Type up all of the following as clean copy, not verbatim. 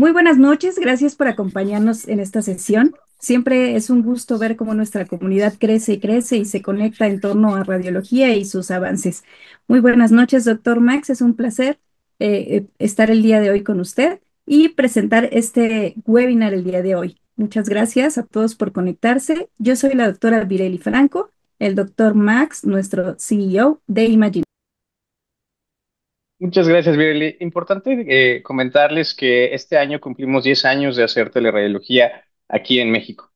Muy buenas noches, gracias por acompañarnos en esta sesión. Siempre es un gusto ver cómo nuestra comunidad crece y crece y se conecta en torno a radiología y sus avances. Muy buenas noches, doctor Max. Es un placer estar el día de hoy con usted y presentar este webinar el día de hoy. Muchas gracias a todos por conectarse. Yo soy la doctora Vireli Franco, el doctor Max, nuestro CEO de Imagine. Muchas gracias, Vireli. Importante comentarles que este año cumplimos 10 años de hacer teleradiología aquí en México.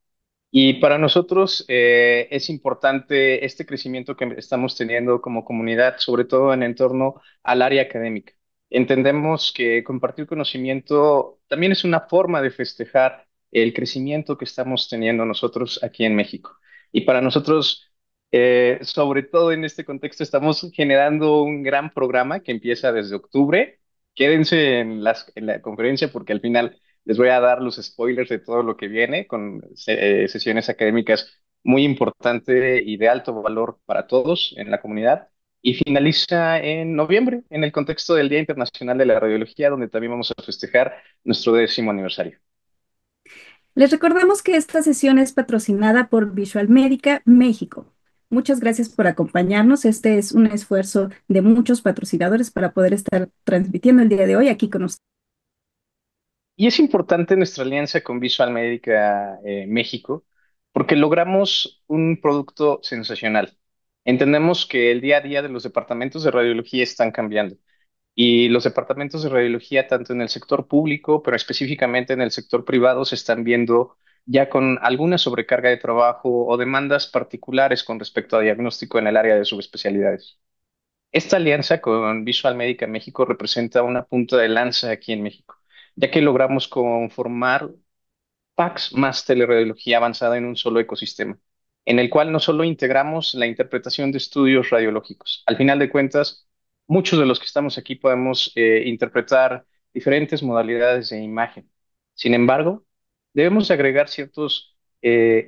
Y para nosotros es importante este crecimiento que estamos teniendo como comunidad, sobre todo en torno al área académica. Entendemos que compartir conocimiento también es una forma de festejar el crecimiento que estamos teniendo nosotros aquí en México. Y para nosotros, sobre todo en este contexto, estamos generando un gran programa que empieza desde octubre. Quédense en la conferencia porque al final les voy a dar los spoilers de todo lo que viene con sesiones académicas muy importantes y de alto valor para todos en la comunidad. Y finaliza en noviembre, en el contexto del Día Internacional de la Radiología, donde también vamos a festejar nuestro 10º aniversario. Les recordamos que esta sesión es patrocinada por Visual Médica México. Muchas gracias por acompañarnos. Este es un esfuerzo de muchos patrocinadores para poder estar transmitiendo el día de hoy aquí con ustedes. Y es importante nuestra alianza con Visual Médica México porque logramos un producto sensacional. Entendemos que el día a día de los departamentos de radiología están cambiando. Y los departamentos de radiología, tanto en el sector público, pero específicamente en el sector privado, se están viendo ya con alguna sobrecarga de trabajo o demandas particulares con respecto a diagnóstico en el área de subespecialidades. Esta alianza con Visual Médica México representa una punta de lanza aquí en México, ya que logramos conformar PACS más teleradiología avanzada en un solo ecosistema, en el cual no solo integramos la interpretación de estudios radiológicos. Al final de cuentas, muchos de los que estamos aquí podemos interpretar diferentes modalidades de imagen. Sin embargo, debemos agregar ciertos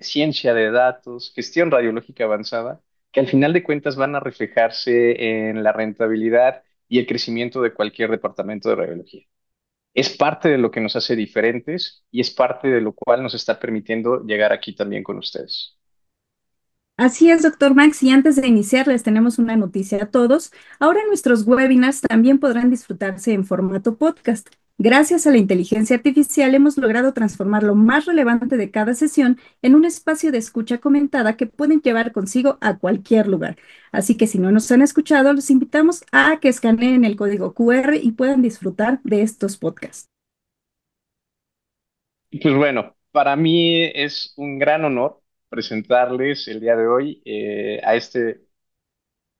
ciencia de datos, gestión radiológica avanzada, que al final de cuentas van a reflejarse en la rentabilidad y el crecimiento de cualquier departamento de radiología. Es parte de lo que nos hace diferentes y es parte de lo cual nos está permitiendo llegar aquí también con ustedes. Así es, doctor Max, y antes de iniciar les tenemos una noticia a todos. Ahora nuestros webinars también podrán disfrutarse en formato podcast. Gracias a la inteligencia artificial hemos logrado transformar lo más relevante de cada sesión en un espacio de escucha comentada que pueden llevar consigo a cualquier lugar. Así que si no nos han escuchado, los invitamos a que escaneen el código QR y puedan disfrutar de estos podcasts. Y pues bueno, para mí es un gran honor presentarles el día de hoy a este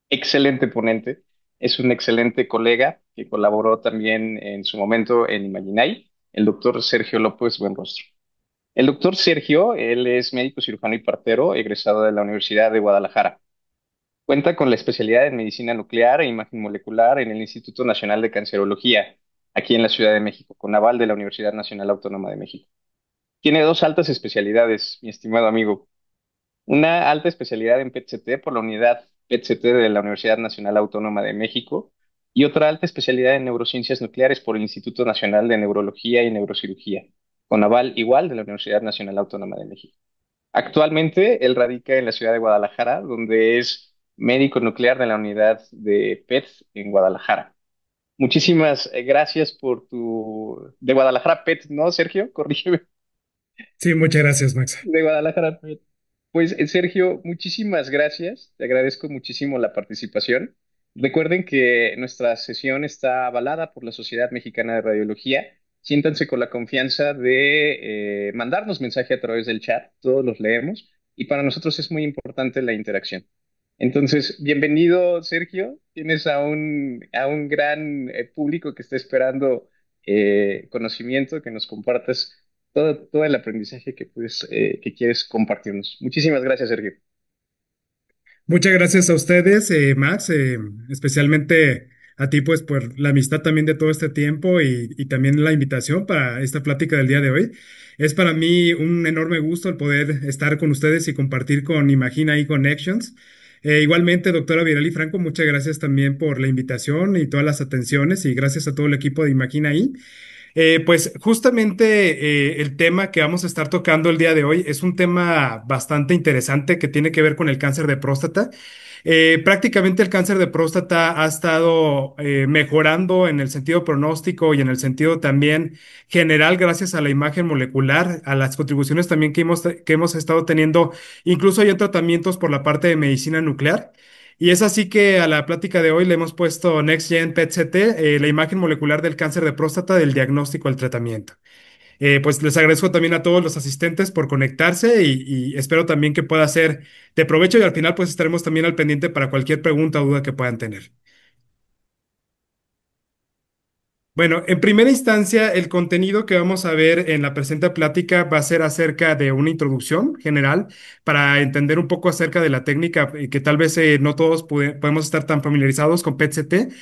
excelente ponente. Es un excelente colega que colaboró también en su momento en Imaginay, el doctor Sergio López Buenrostro. El doctor Sergio, él es médico cirujano y partero, egresado de la Universidad de Guadalajara. Cuenta con la especialidad en medicina nuclear e imagen molecular en el Instituto Nacional de Cancerología, aquí en la Ciudad de México, con aval de la Universidad Nacional Autónoma de México. Tiene dos altas especialidades, mi estimado amigo. Una alta especialidad en PET-CT por la unidad PET-CT de la Universidad Nacional Autónoma de México y otra alta especialidad en neurociencias nucleares por el Instituto Nacional de Neurología y Neurocirugía, con aval igual de la Universidad Nacional Autónoma de México. Actualmente él radica en la ciudad de Guadalajara, donde es médico nuclear de la unidad de PET en Guadalajara. Muchísimas gracias por tu... De Guadalajara PET, ¿no, Sergio? Corrígeme. Sí, muchas gracias, Max. De Guadalajara PET. Pues Sergio, muchísimas gracias. Te agradezco muchísimo la participación. Recuerden que nuestra sesión está avalada por la Sociedad Mexicana de Radiología. Siéntanse con la confianza de mandarnos mensaje a través del chat. Todos los leemos y para nosotros es muy importante la interacción. Entonces, bienvenido, Sergio. Tienes a un gran público que está esperando conocimiento, que nos compartas todo el aprendizaje que quieres compartirnos. Muchísimas gracias, Sergio. Muchas gracias a ustedes, Max, especialmente a ti, pues, por la amistad también de todo este tiempo y también la invitación para esta plática del día de hoy. Es para mí un enorme gusto el poder estar con ustedes y compartir con Imagina y Connections. Igualmente, doctora Virali Franco, muchas gracias también por la invitación y todas las atenciones y gracias a todo el equipo de Imagina I. Pues justamente el tema que vamos a estar tocando el día de hoy es un tema bastante interesante que tiene que ver con el cáncer de próstata. Prácticamente el cáncer de próstata ha estado mejorando en el sentido pronóstico y en el sentido también general gracias a la imagen molecular, a las contribuciones también que hemos estado teniendo. Incluso hay tratamientos por la parte de medicina nuclear. Y es así que a la plática de hoy le hemos puesto Next Gen PET-CT, la imagen molecular del cáncer de próstata, del diagnóstico al tratamiento. Pues les agradezco también a todos los asistentes por conectarse y espero también que pueda ser de provecho y al final pues estaremos también al pendiente para cualquier pregunta o duda que puedan tener. Bueno, en primera instancia, el contenido que vamos a ver en la presente plática va a ser acerca de una introducción general para entender un poco acerca de la técnica que tal vez no todos podemos estar tan familiarizados con PET-CT,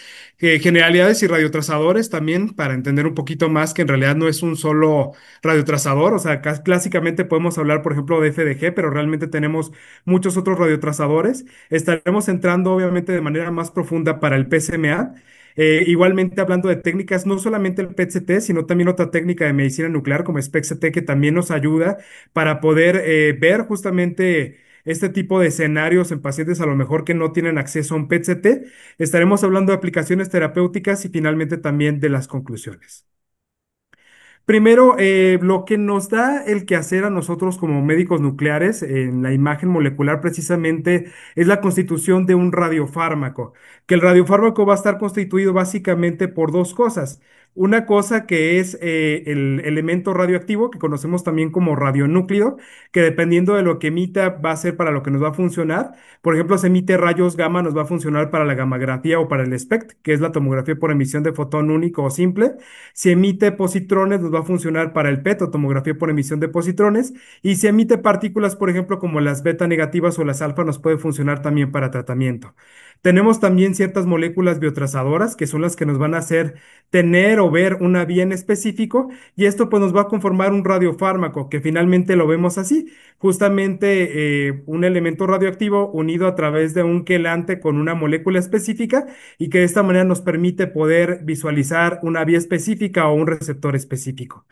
generalidades y radiotrazadores también para entender un poquito más que en realidad no es un solo radiotrazador, o sea, clásicamente podemos hablar, por ejemplo, de FDG, pero realmente tenemos muchos otros radiotrazadores. Estaremos entrando obviamente de manera más profunda para el PSMA. Igualmente hablando de técnicas, no solamente el PET-CT, sino también otra técnica de medicina nuclear como SPECT-CT que también nos ayuda para poder ver justamente este tipo de escenarios en pacientes a lo mejor que no tienen acceso a un PET-CT. Estaremos hablando de aplicaciones terapéuticas y finalmente también de las conclusiones. Primero, lo que nos da el quehacer a nosotros como médicos nucleares en la imagen molecular precisamente es la constitución de un radiofármaco, que el radiofármaco va a estar constituido básicamente por dos cosas. Una cosa que es el elemento radioactivo, que conocemos también como radionúclido, que dependiendo de lo que emita va a ser para lo que nos va a funcionar. Por ejemplo, se emite rayos gamma, nos va a funcionar para la gammagrafía o para el SPECT, que es la tomografía por emisión de fotón único o simple. Si emite positrones, nos va a funcionar para el PET o tomografía por emisión de positrones. Y si emite partículas, por ejemplo, como las beta negativas o las alfa, nos puede funcionar también para tratamiento. Tenemos también ciertas moléculas biotrazadoras, que son las que nos van a hacer tener o ver una vía en específico, y esto pues nos va a conformar un radiofármaco, que finalmente lo vemos así, justamente un elemento radioactivo unido a través de un quelante con una molécula específica y que de esta manera nos permite poder visualizar una vía específica o un receptor específico.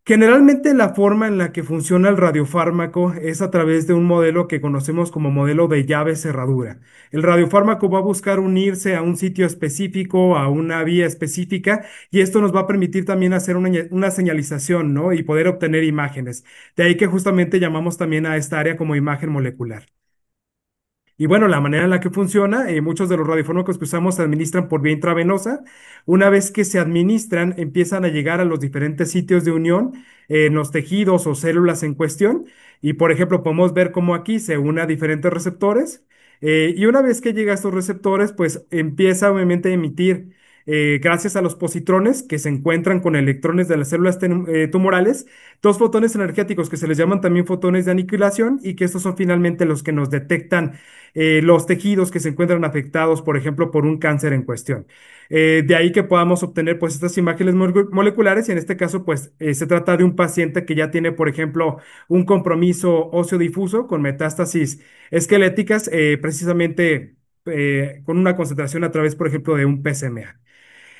Generalmente la forma en la que funciona el radiofármaco es a través de un modelo que conocemos como modelo de llave cerradura. El radiofármaco va a buscar unirse a un sitio específico, a una vía específica, y esto nos va a permitir también hacer una señalización, ¿no? Y poder obtener imágenes. De ahí que justamente llamamos también a esta área como imagen molecular. Y bueno, la manera en la que funciona, muchos de los radiofármacos que usamos se administran por vía intravenosa. Una vez que se administran, empiezan a llegar a los diferentes sitios de unión en los tejidos o células en cuestión. Y por ejemplo, podemos ver cómo aquí se une a diferentes receptores. Y una vez que llega a estos receptores, pues empieza obviamente a emitir, gracias a los positrones que se encuentran con electrones de las células tumorales, dos fotones energéticos que se les llaman también fotones de aniquilación y que estos son finalmente los que nos detectan los tejidos que se encuentran afectados, por ejemplo, por un cáncer en cuestión. De ahí que podamos obtener pues estas imágenes moleculares y en este caso pues se trata de un paciente que ya tiene, por ejemplo, un compromiso óseo difuso con metástasis esqueléticas, precisamente con una concentración a través, por ejemplo, de un PSMA.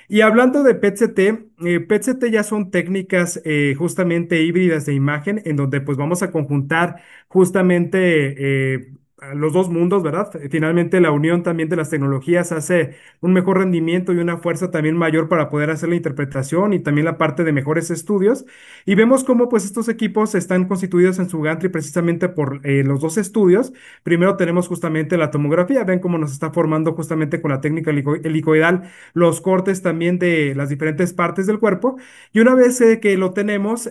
Y hablando de PET-CT, PET-CT ya son técnicas justamente híbridas de imagen en donde pues vamos a conjuntar justamente a los dos mundos, ¿verdad? Finalmente la unión también de las tecnologías hace un mejor rendimiento y una fuerza también mayor para poder hacer la interpretación y también la parte de mejores estudios. Y vemos cómo pues estos equipos están constituidos en su gantry precisamente por los dos estudios. Primero tenemos justamente la tomografía, ven cómo nos está formando justamente con la técnica helicoidal los cortes también de las diferentes partes del cuerpo. Y una vez que lo tenemos,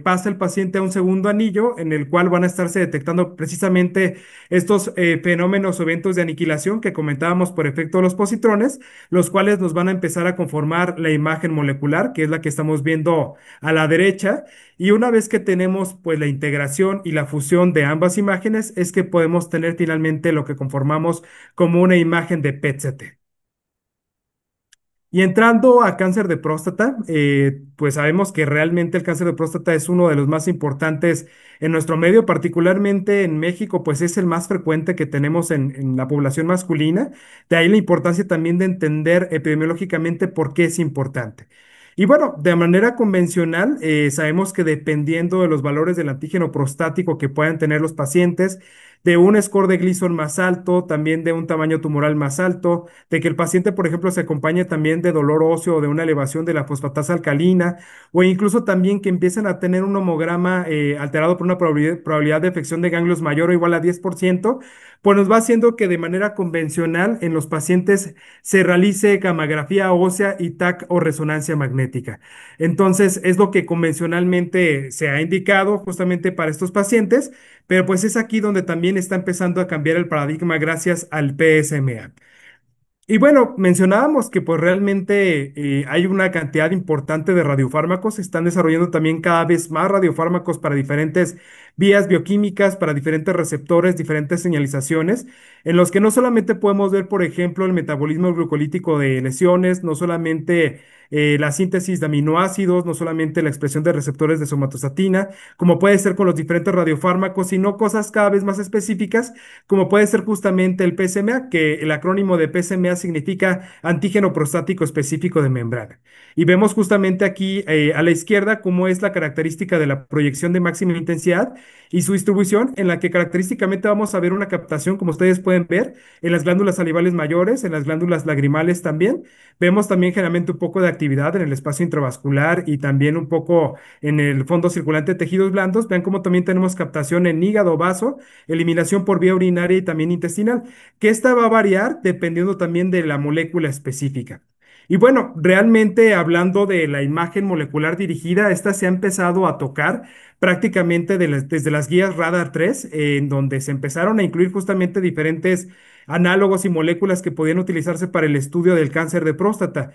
pasa el paciente a un segundo anillo en el cual van a estarse detectando precisamente estos fenómenos o eventos de aniquilación que comentábamos por efecto de los positrones, los cuales nos van a empezar a conformar la imagen molecular, que es la que estamos viendo a la derecha. Y una vez que tenemos pues la integración y la fusión de ambas imágenes, es que podemos tener finalmente lo que conformamos como una imagen de PET-CT. Y entrando a cáncer de próstata, pues sabemos que realmente el cáncer de próstata es uno de los más importantes en nuestro medio, particularmente en México, pues es el más frecuente que tenemos en la población masculina. De ahí la importancia también de entender epidemiológicamente por qué es importante. Y bueno, de manera convencional, sabemos que dependiendo de los valores del antígeno prostático que puedan tener los pacientes, de un score de Gleason más alto, también de un tamaño tumoral más alto, de que el paciente, por ejemplo, se acompañe también de dolor óseo o de una elevación de la fosfatasa alcalina, o incluso también que empiecen a tener un homograma alterado por una probabilidad de afección de ganglios mayor o igual a 10%, pues nos va haciendo que de manera convencional en los pacientes se realice gammagrafía ósea y TAC o resonancia magnética. Entonces, es lo que convencionalmente se ha indicado justamente para estos pacientes, pero pues es aquí donde también está empezando a cambiar el paradigma gracias al PSMA. Y bueno, mencionábamos que pues realmente hay una cantidad importante de radiofármacos, se están desarrollando también cada vez más radiofármacos para diferentes vías bioquímicas, para diferentes receptores, diferentes señalizaciones, en los que no solamente podemos ver, por ejemplo, el metabolismo glucolítico de lesiones, no solamente la síntesis de aminoácidos, no solamente la expresión de receptores de somatostatina, como puede ser con los diferentes radiofármacos, sino cosas cada vez más específicas como puede ser justamente el PSMA, que el acrónimo de PSMA significa antígeno prostático específico de membrana. Y vemos justamente aquí a la izquierda cómo es la característica de la proyección de máxima intensidad y su distribución, en la que característicamente vamos a ver una captación, como ustedes pueden ver, en las glándulas salivales mayores, en las glándulas lagrimales también. Vemos también generalmente un poco de actividad en el espacio intravascular y también un poco en el fondo circulante de tejidos blandos. Vean cómo también tenemos captación en hígado, vaso, eliminación por vía urinaria y también intestinal, que esta va a variar dependiendo también de la molécula específica. Y bueno, realmente hablando de la imagen molecular dirigida, esta se ha empezado a tocar prácticamente desde las guías Radar 3, en donde se empezaron a incluir justamente diferentes análogos y moléculas que podían utilizarse para el estudio del cáncer de próstata.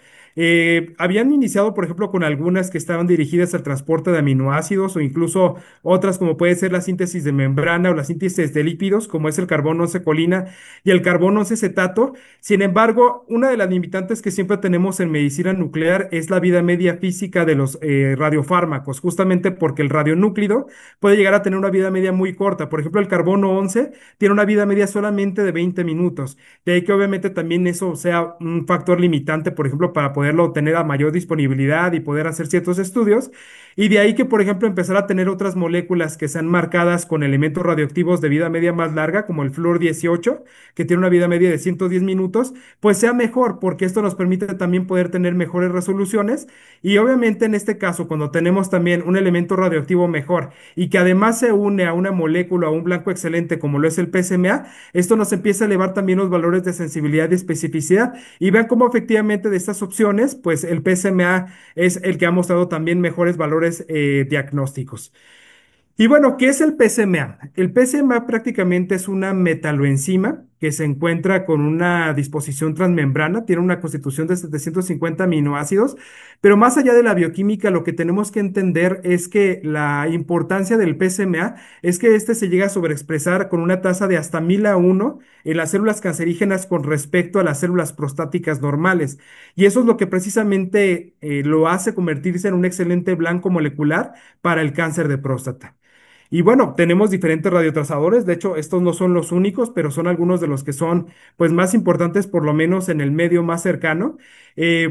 Habían iniciado, por ejemplo, con algunas que estaban dirigidas al transporte de aminoácidos o incluso otras como puede ser la síntesis de membrana o la síntesis de lípidos, como es el carbón 11 colina y el carbón 11 cetato. Sin embargo, una de las limitantes que siempre tenemos en medicina nuclear es la vida media física de los radiofármacos, justamente porque el radionúclido puede llegar a tener una vida media muy corta. Por ejemplo, el carbono 11 tiene una vida media solamente de 20 minutos. De ahí que obviamente también eso sea un factor limitante, por ejemplo, para poderlo tener a mayor disponibilidad y poder hacer ciertos estudios. Y de ahí que, por ejemplo, empezar a tener otras moléculas que sean marcadas con elementos radioactivos de vida media más larga, como el flúor 18, que tiene una vida media de 110 minutos, pues sea mejor, porque esto nos permite también poder tener mejores resoluciones. Y obviamente en este caso, cuando tenemos también un elemento radioactivo mejor y que además se une a una molécula, a un blanco excelente, como lo es el PSMA, esto nos empieza a elevar también los valores de sensibilidad y especificidad. Y vean cómo efectivamente de estas opciones, pues el PSMA es el que ha mostrado también mejores valores diagnósticos. Y bueno, ¿qué es el PSMA? El PSMA prácticamente es una metaloenzima que se encuentra con una disposición transmembrana, tiene una constitución de 750 aminoácidos, pero más allá de la bioquímica, lo que tenemos que entender es que la importancia del PSMA es que este se llega a sobreexpresar con una tasa de hasta 1000 a 1 en las células cancerígenas con respecto a las células prostáticas normales. Y eso es lo que precisamente lo hace convertirse en un excelente blanco molecular para el cáncer de próstata. Y bueno, tenemos diferentes radiotrazadores, de hecho, estos no son los únicos, pero son algunos de los que son pues más importantes, por lo menos en el medio más cercano.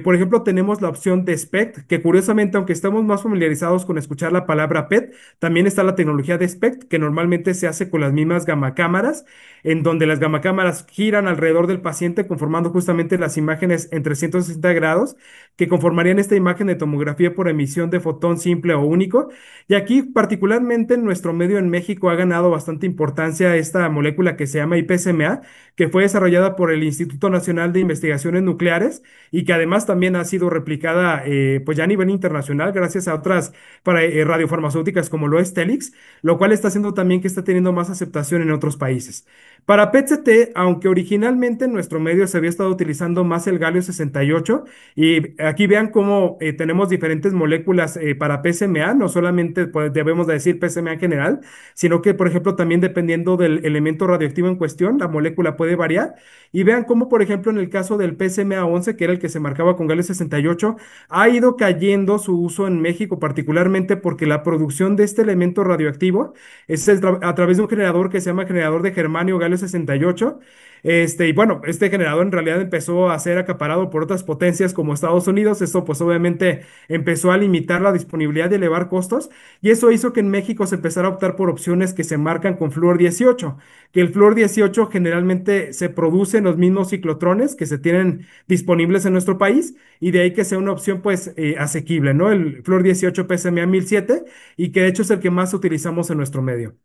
Por ejemplo, tenemos la opción de SPECT, que curiosamente, aunque estamos más familiarizados con escuchar la palabra PET, también está la tecnología de SPECT, que normalmente se hace con las mismas gamacámaras, en donde las gamacámaras giran alrededor del paciente, conformando justamente las imágenes en 360 grados, que conformarían esta imagen de tomografía por emisión de fotón simple o único. Y aquí, particularmente en nuestro medio en México, ha ganado bastante importancia esta molécula que se llama IPSMA, que fue desarrollada por el Instituto Nacional de Investigaciones Nucleares y que además también ha sido replicada pues ya a nivel internacional gracias a otras radiofarmacéuticas como lo es Telix, lo cual está haciendo también que está teniendo más aceptación en otros países. Para PET-CT, aunque originalmente en nuestro medio se había estado utilizando más el galio 68, y aquí vean cómo tenemos diferentes moléculas para PSMA, no solamente pues, debemos de decir PSMA en general, sino que, por ejemplo, también dependiendo del elemento radioactivo en cuestión, la molécula puede variar. Y vean cómo, por ejemplo, en el caso del PSMA 11, que era el que se marcaba con galio 68, ha ido cayendo su uso en México, particularmente porque la producción de este elemento radioactivo es a través de un generador que se llama generador de germanio galio 68. Y bueno, este generador en realidad empezó a ser acaparado por otras potencias como Estados Unidos. Esto pues obviamente empezó a limitar la disponibilidad y elevar costos. Y eso hizo que en México se empezara a optar por opciones que se marcan con flúor 18, que el flúor 18 generalmente se produce en los mismos ciclotrones que se tienen disponibles en nuestro país y de ahí que sea una opción pues asequible, ¿no? El flúor 18 PSMA 1007 y que de hecho es el que más utilizamos en nuestro medio.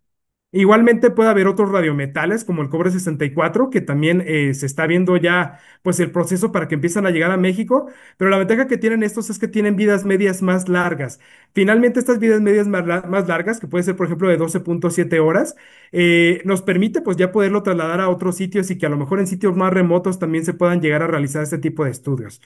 Igualmente puede haber otros radiometales como el cobre 64 que también se está viendo ya pues el proceso para que empiezan a llegar a México, pero la ventaja que tienen estos es que tienen vidas medias más largas. Finalmente estas vidas medias más largas, que puede ser por ejemplo de 12.7 horas, nos permite pues ya poderlo trasladar a otros sitios y que a lo mejor en sitios más remotos también se puedan llegar a realizar este tipo de estudios.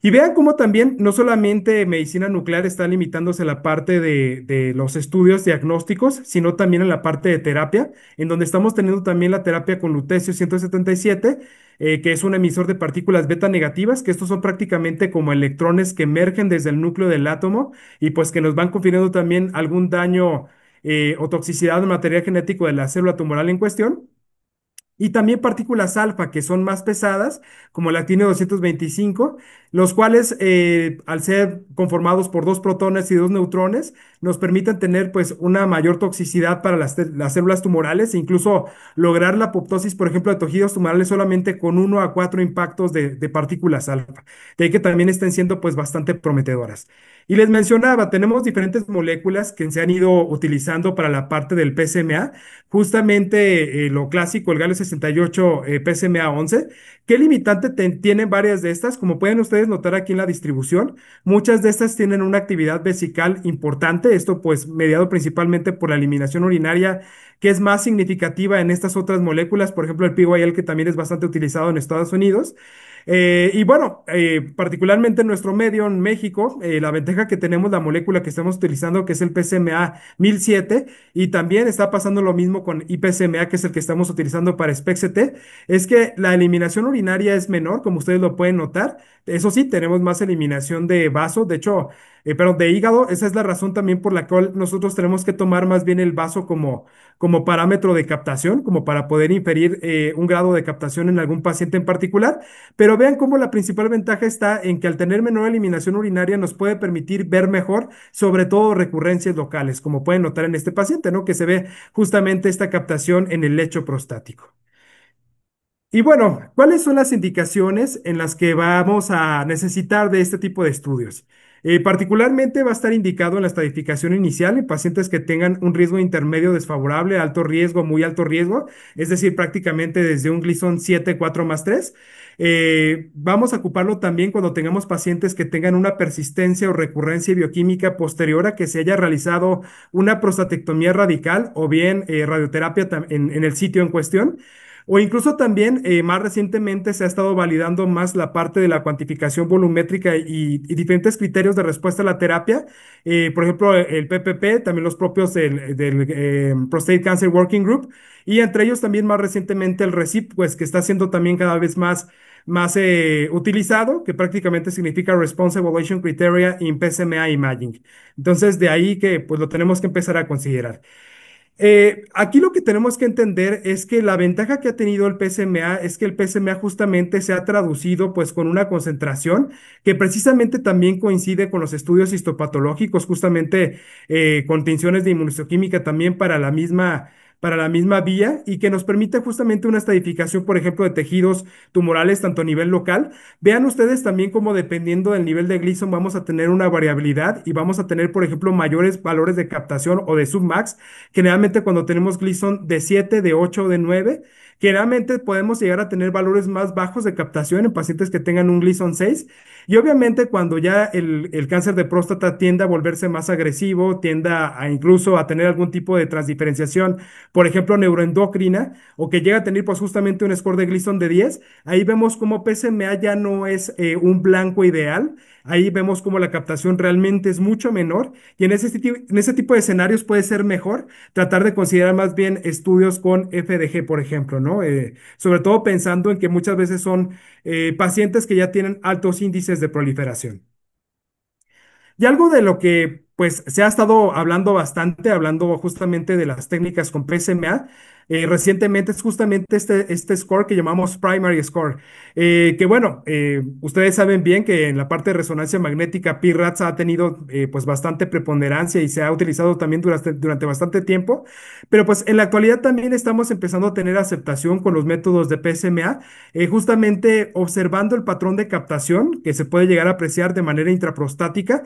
Y vean cómo también no solamente medicina nuclear está limitándose a la parte de los estudios diagnósticos, sino también en la parte de terapia, en donde estamos teniendo también la terapia con lutecio 177, que es un emisor de partículas beta negativas, que estos son prácticamente como electrones que emergen desde el núcleo del átomo y pues que nos van confiriendo también algún daño o toxicidad del material genético de la célula tumoral en cuestión. Y también partículas alfa, que son más pesadas, como el actinio 225, los cuales, al ser conformados por dos protones y dos neutrones, nos permiten tener pues una mayor toxicidad para las células tumorales e incluso lograr la apoptosis, por ejemplo, de tejidos tumorales solamente con 1 a 4 impactos de partículas alfa, de ahí que también estén siendo pues bastante prometedoras. Y les mencionaba, tenemos diferentes moléculas que se han ido utilizando para la parte del PSMA. Justamente lo clásico, el galio 68 PSMA 11. ¿Qué limitante tienen varias de estas? Como pueden ustedes notar aquí en la distribución, muchas de estas tienen una actividad vesical importante, esto pues mediado principalmente por la eliminación urinaria, que es más significativa en estas otras moléculas, por ejemplo el PyL, que también es bastante utilizado en Estados Unidos. Y bueno, particularmente en nuestro medio, en México, la ventaja que tenemos, la molécula que estamos utilizando, que es el PSMA 1007, y también está pasando lo mismo con IPSMA, que es el que estamos utilizando para SPECT, es que la eliminación urinaria es menor, como ustedes lo pueden notar. Eso sí, tenemos más eliminación de vaso, de hecho, perdón, de hígado. Esa es la razón también por la cual nosotros tenemos que tomar más bien el vaso como parámetro de captación, como para poder inferir un grado de captación en algún paciente en particular. Pero vean cómo la principal ventaja está en que al tener menor eliminación urinaria nos puede permitir ver mejor, sobre todo recurrencias locales, como pueden notar en este paciente, ¿no? Que se ve justamente esta captación en el lecho prostático. Y bueno, ¿cuáles son las indicaciones en las que vamos a necesitar de este tipo de estudios? Particularmente va a estar indicado en la estadificación inicial en pacientes que tengan un riesgo intermedio desfavorable, alto riesgo, muy alto riesgo, es decir, prácticamente desde un Gleason 7, 4 más 3. Vamos a ocuparlo también cuando tengamos pacientes que tengan una persistencia o recurrencia bioquímica posterior a que se haya realizado una prostatectomía radical o bien radioterapia en el sitio en cuestión. O incluso también más recientemente se ha estado validando más la parte de la cuantificación volumétrica y diferentes criterios de respuesta a la terapia. Por ejemplo, el PPP, también los propios del Prostate Cancer Working Group, y entre ellos también más recientemente el RECIP, pues que está siendo también cada vez más utilizado, que prácticamente significa Response Evaluation Criteria in PSMA Imaging. Entonces, de ahí que pues lo tenemos que empezar a considerar. Aquí lo que tenemos que entender es que la ventaja que ha tenido el PSMA es que el PSMA justamente se ha traducido pues con una concentración que precisamente también coincide con los estudios histopatológicos, justamente con tinciones de inmunohistoquímica también para la misma vía y que nos permite justamente una estadificación, por ejemplo, de tejidos tumorales tanto a nivel local. Vean ustedes también cómo dependiendo del nivel de Gleason vamos a tener una variabilidad y vamos a tener, por ejemplo, mayores valores de captación o de submax. Generalmente cuando tenemos Gleason de 7, de 8 o de 9, generalmente podemos llegar a tener valores más bajos de captación en pacientes que tengan un Gleason 6. Y obviamente cuando ya el cáncer de próstata tiende a volverse más agresivo, tiende a incluso a tener algún tipo de transdiferenciación, por ejemplo, neuroendocrina, o que llega a tener pues justamente un score de Gleason de 10, ahí vemos como PSMA ya no es un blanco ideal. Ahí vemos como la captación realmente es mucho menor y en ese tipo de escenarios puede ser mejor tratar de considerar más bien estudios con FDG, por ejemplo, ¿no? Sobre todo pensando en que muchas veces son pacientes que ya tienen altos índices de proliferación. Y algo de lo que pues se ha estado hablando bastante, hablando justamente de las técnicas con PSMA, recientemente es justamente este score que llamamos primary score, que bueno, ustedes saben bien que en la parte de resonancia magnética PIRATS ha tenido pues bastante preponderancia y se ha utilizado también durante bastante tiempo, pero pues en la actualidad también estamos empezando a tener aceptación con los métodos de PSMA, justamente observando el patrón de captación que se puede llegar a apreciar de manera intraprostática,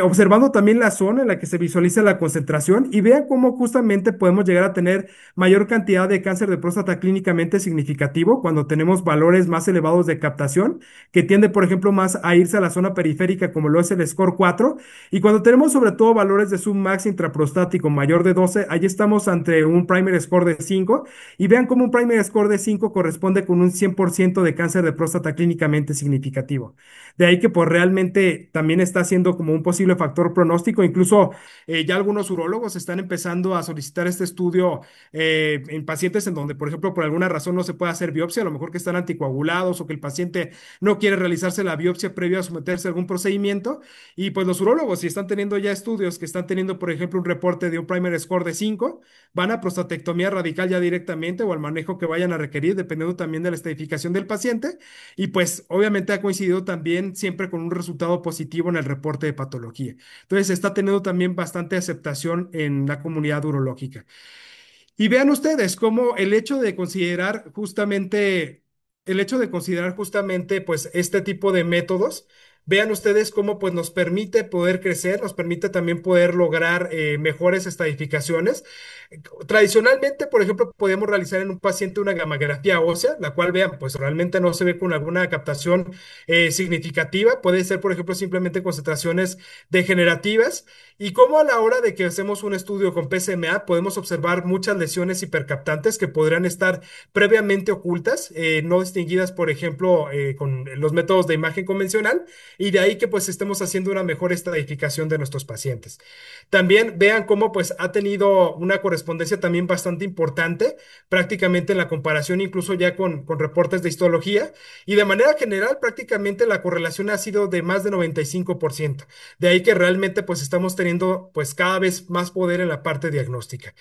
observando también la zona en la que se visualiza la concentración y vean cómo justamente podemos llegar a tener mayor cantidad de cáncer de próstata clínicamente significativo cuando tenemos valores más elevados de captación, que tiende, por ejemplo, más a irse a la zona periférica como lo es el score 4, y cuando tenemos sobre todo valores de submax intraprostático mayor de 12, ahí estamos ante un primary score de 5, y vean cómo un primary score de 5 corresponde con un 100% de cáncer de próstata clínicamente significativo. De ahí que pues realmente también está siendo como un posible factor pronóstico, incluso ya algunos urólogos están empezando a solicitar este estudio en pacientes en donde, por ejemplo, por alguna razón no se puede hacer biopsia, a lo mejor que están anticoagulados o que el paciente no quiere realizarse la biopsia previo a someterse a algún procedimiento. Y pues los urólogos, si están teniendo ya estudios que están teniendo, por ejemplo, un reporte de un primary score de 5, van a prostatectomía radical ya directamente o al manejo que vayan a requerir, dependiendo también de la estadificación del paciente. Y pues obviamente ha coincidido también siempre con un resultado positivo en el reporte de patología. Entonces está teniendo también bastante aceptación en la comunidad urológica. Y vean ustedes cómo el hecho de considerar justamente, pues, este tipo de métodos, vean ustedes cómo, pues, nos permite poder crecer, nos permite también poder lograr mejores estadificaciones. Tradicionalmente, por ejemplo, podemos realizar en un paciente una gammagrafía ósea, la cual, vean, pues, realmente no se ve con alguna captación significativa. Puede ser, por ejemplo, simplemente concentraciones degenerativas. Y cómo a la hora de que hacemos un estudio con PSMA podemos observar muchas lesiones hipercaptantes que podrían estar previamente ocultas, no distinguidas, por ejemplo, con los métodos de imagen convencional, y de ahí que pues estemos haciendo una mejor estratificación de nuestros pacientes. También vean cómo pues ha tenido una correspondencia también bastante importante, prácticamente en la comparación incluso ya con reportes de histología, y de manera general prácticamente la correlación ha sido de más de 95%. De ahí que realmente pues estamos teniendo pues cada vez más poder en la parte diagnóstica.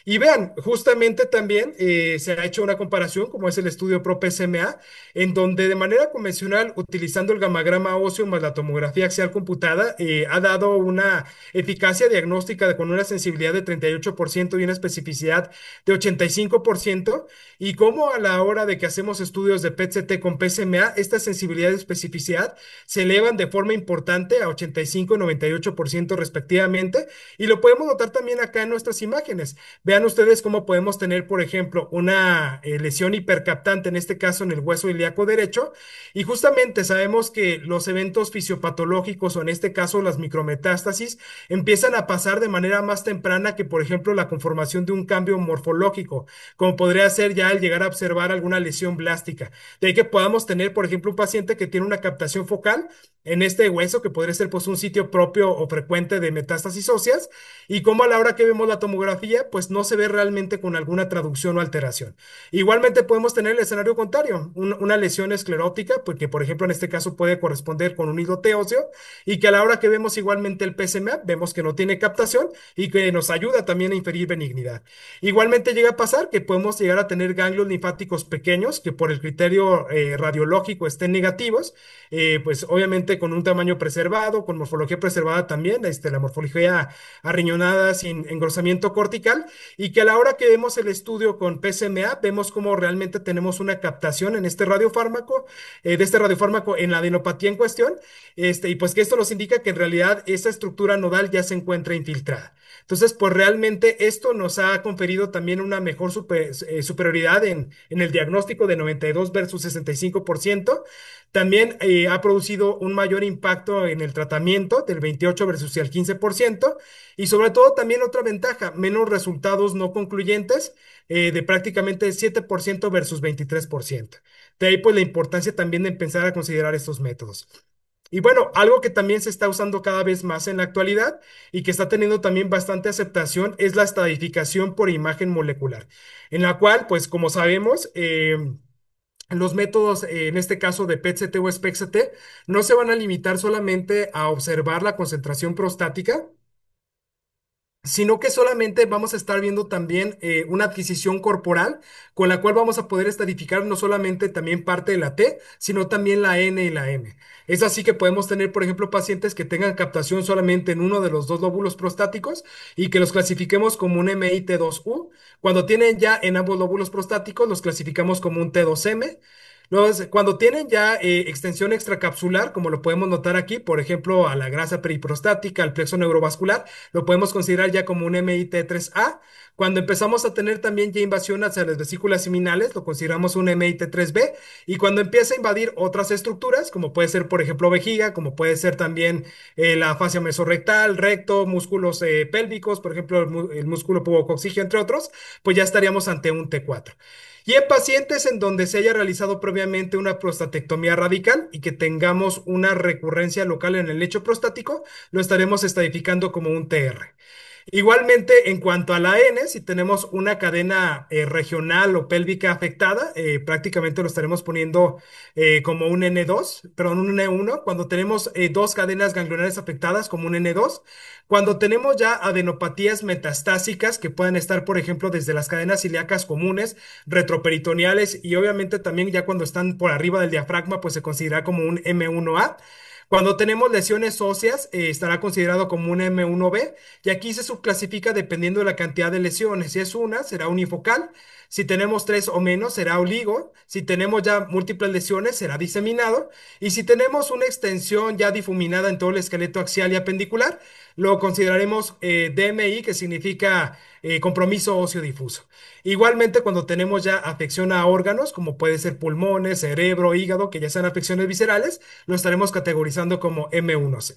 Y vean, justamente también se ha hecho una comparación, como es el estudio ProPSMA, en donde de manera convencional, utilizando el gamagrama óseo más la tomografía axial computada, ha dado una eficacia diagnóstica con una sensibilidad de 38% y una especificidad de 85%, y como a la hora de que hacemos estudios de PET-CT con PSMA, esta sensibilidad y especificidad se elevan de forma importante a 85 y 98% respectivamente, y lo podemos notar también acá en nuestras imágenes. Vean ustedes cómo podemos tener, por ejemplo, una lesión hipercaptante, en este caso en el hueso ilíaco derecho, y justamente sabemos que los eventos fisiopatológicos, o en este caso las micrometástasis, empiezan a pasar de manera más temprana que, por ejemplo, la conformación de un cambio morfológico, como podría ser ya al llegar a observar alguna lesión blástica. De ahí que podamos tener, por ejemplo, un paciente que tiene una captación focal en este hueso, que podría ser pues un sitio propio o frecuente de metástasis óseas, y como a la hora que vemos la tomografía, pues no se ve realmente con alguna traducción o alteración. Igualmente podemos tener el escenario contrario, una lesión esclerótica, porque por ejemplo en este caso puede corresponder con un islote óseo, y que a la hora que vemos igualmente el PSMA, vemos que no tiene captación y que nos ayuda también a inferir benignidad. Igualmente llega a pasar que podemos llegar a tener ganglios linfáticos pequeños que por el criterio radiológico estén negativos, pues obviamente con un tamaño preservado, con morfología preservada también, la morfología arriñonada sin engrosamiento cortical, y que a la hora que vemos el estudio con PSMA, vemos cómo realmente tenemos una captación en de este radiofármaco en la adenopatía en cuestión, y pues que esto nos indica que en realidad esa estructura nodal ya se encuentra infiltrada. Entonces, pues realmente esto nos ha conferido también una mejor superioridad en el diagnóstico de 92 versus 65%. También ha producido un mayor impacto en el tratamiento del 28 versus el 15%, y sobre todo también otra ventaja, menos resultados no concluyentes, de prácticamente 7% versus 23%. De ahí pues la importancia también de empezar a considerar estos métodos. Y bueno, algo que también se está usando cada vez más en la actualidad y que está teniendo también bastante aceptación es la estadificación por imagen molecular, en la cual, pues como sabemos, los métodos, en este caso de PET-CT o SPECT-CT, no se van a limitar solamente a observar la concentración prostática, sino que solamente vamos a estar viendo también una adquisición corporal con la cual vamos a poder estadificar no solamente también parte de la T, sino también la N y la M. Es así que podemos tener, por ejemplo, pacientes que tengan captación solamente en uno de los dos lóbulos prostáticos y que los clasifiquemos como un MIT2U. Cuando tienen ya en ambos lóbulos prostáticos, los clasificamos como un T2M. Luego, cuando tienen ya extensión extracapsular, como lo podemos notar aquí, por ejemplo, a la grasa periprostática, al plexo neurovascular, lo podemos considerar ya como un MIT3A. Cuando empezamos a tener también ya invasión hacia las vesículas seminales, lo consideramos un MIT3B. Y cuando empieza a invadir otras estructuras, como puede ser, por ejemplo, vejiga, como puede ser también la fascia mesorrectal, recto, músculos pélvicos, por ejemplo, el músculo pubococcígeo, entre otros, pues ya estaríamos ante un T4. Y en pacientes en donde se haya realizado previamente una prostatectomía radical y que tengamos una recurrencia local en el lecho prostático, lo estaremos estadificando como un TR. Igualmente, en cuanto a la N, si tenemos una cadena regional o pélvica afectada, prácticamente lo estaremos poniendo como un N2, perdón, un N1. Cuando tenemos dos cadenas ganglionares afectadas, como un N2. Cuando tenemos ya adenopatías metastásicas, que pueden estar, por ejemplo, desde las cadenas ilíacas comunes, retroperitoneales y obviamente también ya cuando están por arriba del diafragma, pues se considera como un M1A. Cuando tenemos lesiones óseas, estará considerado como un M1B y aquí se subclasifica dependiendo de la cantidad de lesiones. Si es una, será unifocal. Si tenemos tres o menos, será oligo. Si tenemos ya múltiples lesiones, será diseminado. Y si tenemos una extensión ya difuminada en todo el esqueleto axial y apendicular, lo consideraremos DMI, que significa compromiso óseo difuso. Igualmente, cuando tenemos ya afección a órganos, como puede ser pulmones, cerebro, hígado, que ya sean afecciones viscerales, lo estaremos categorizando como M1C.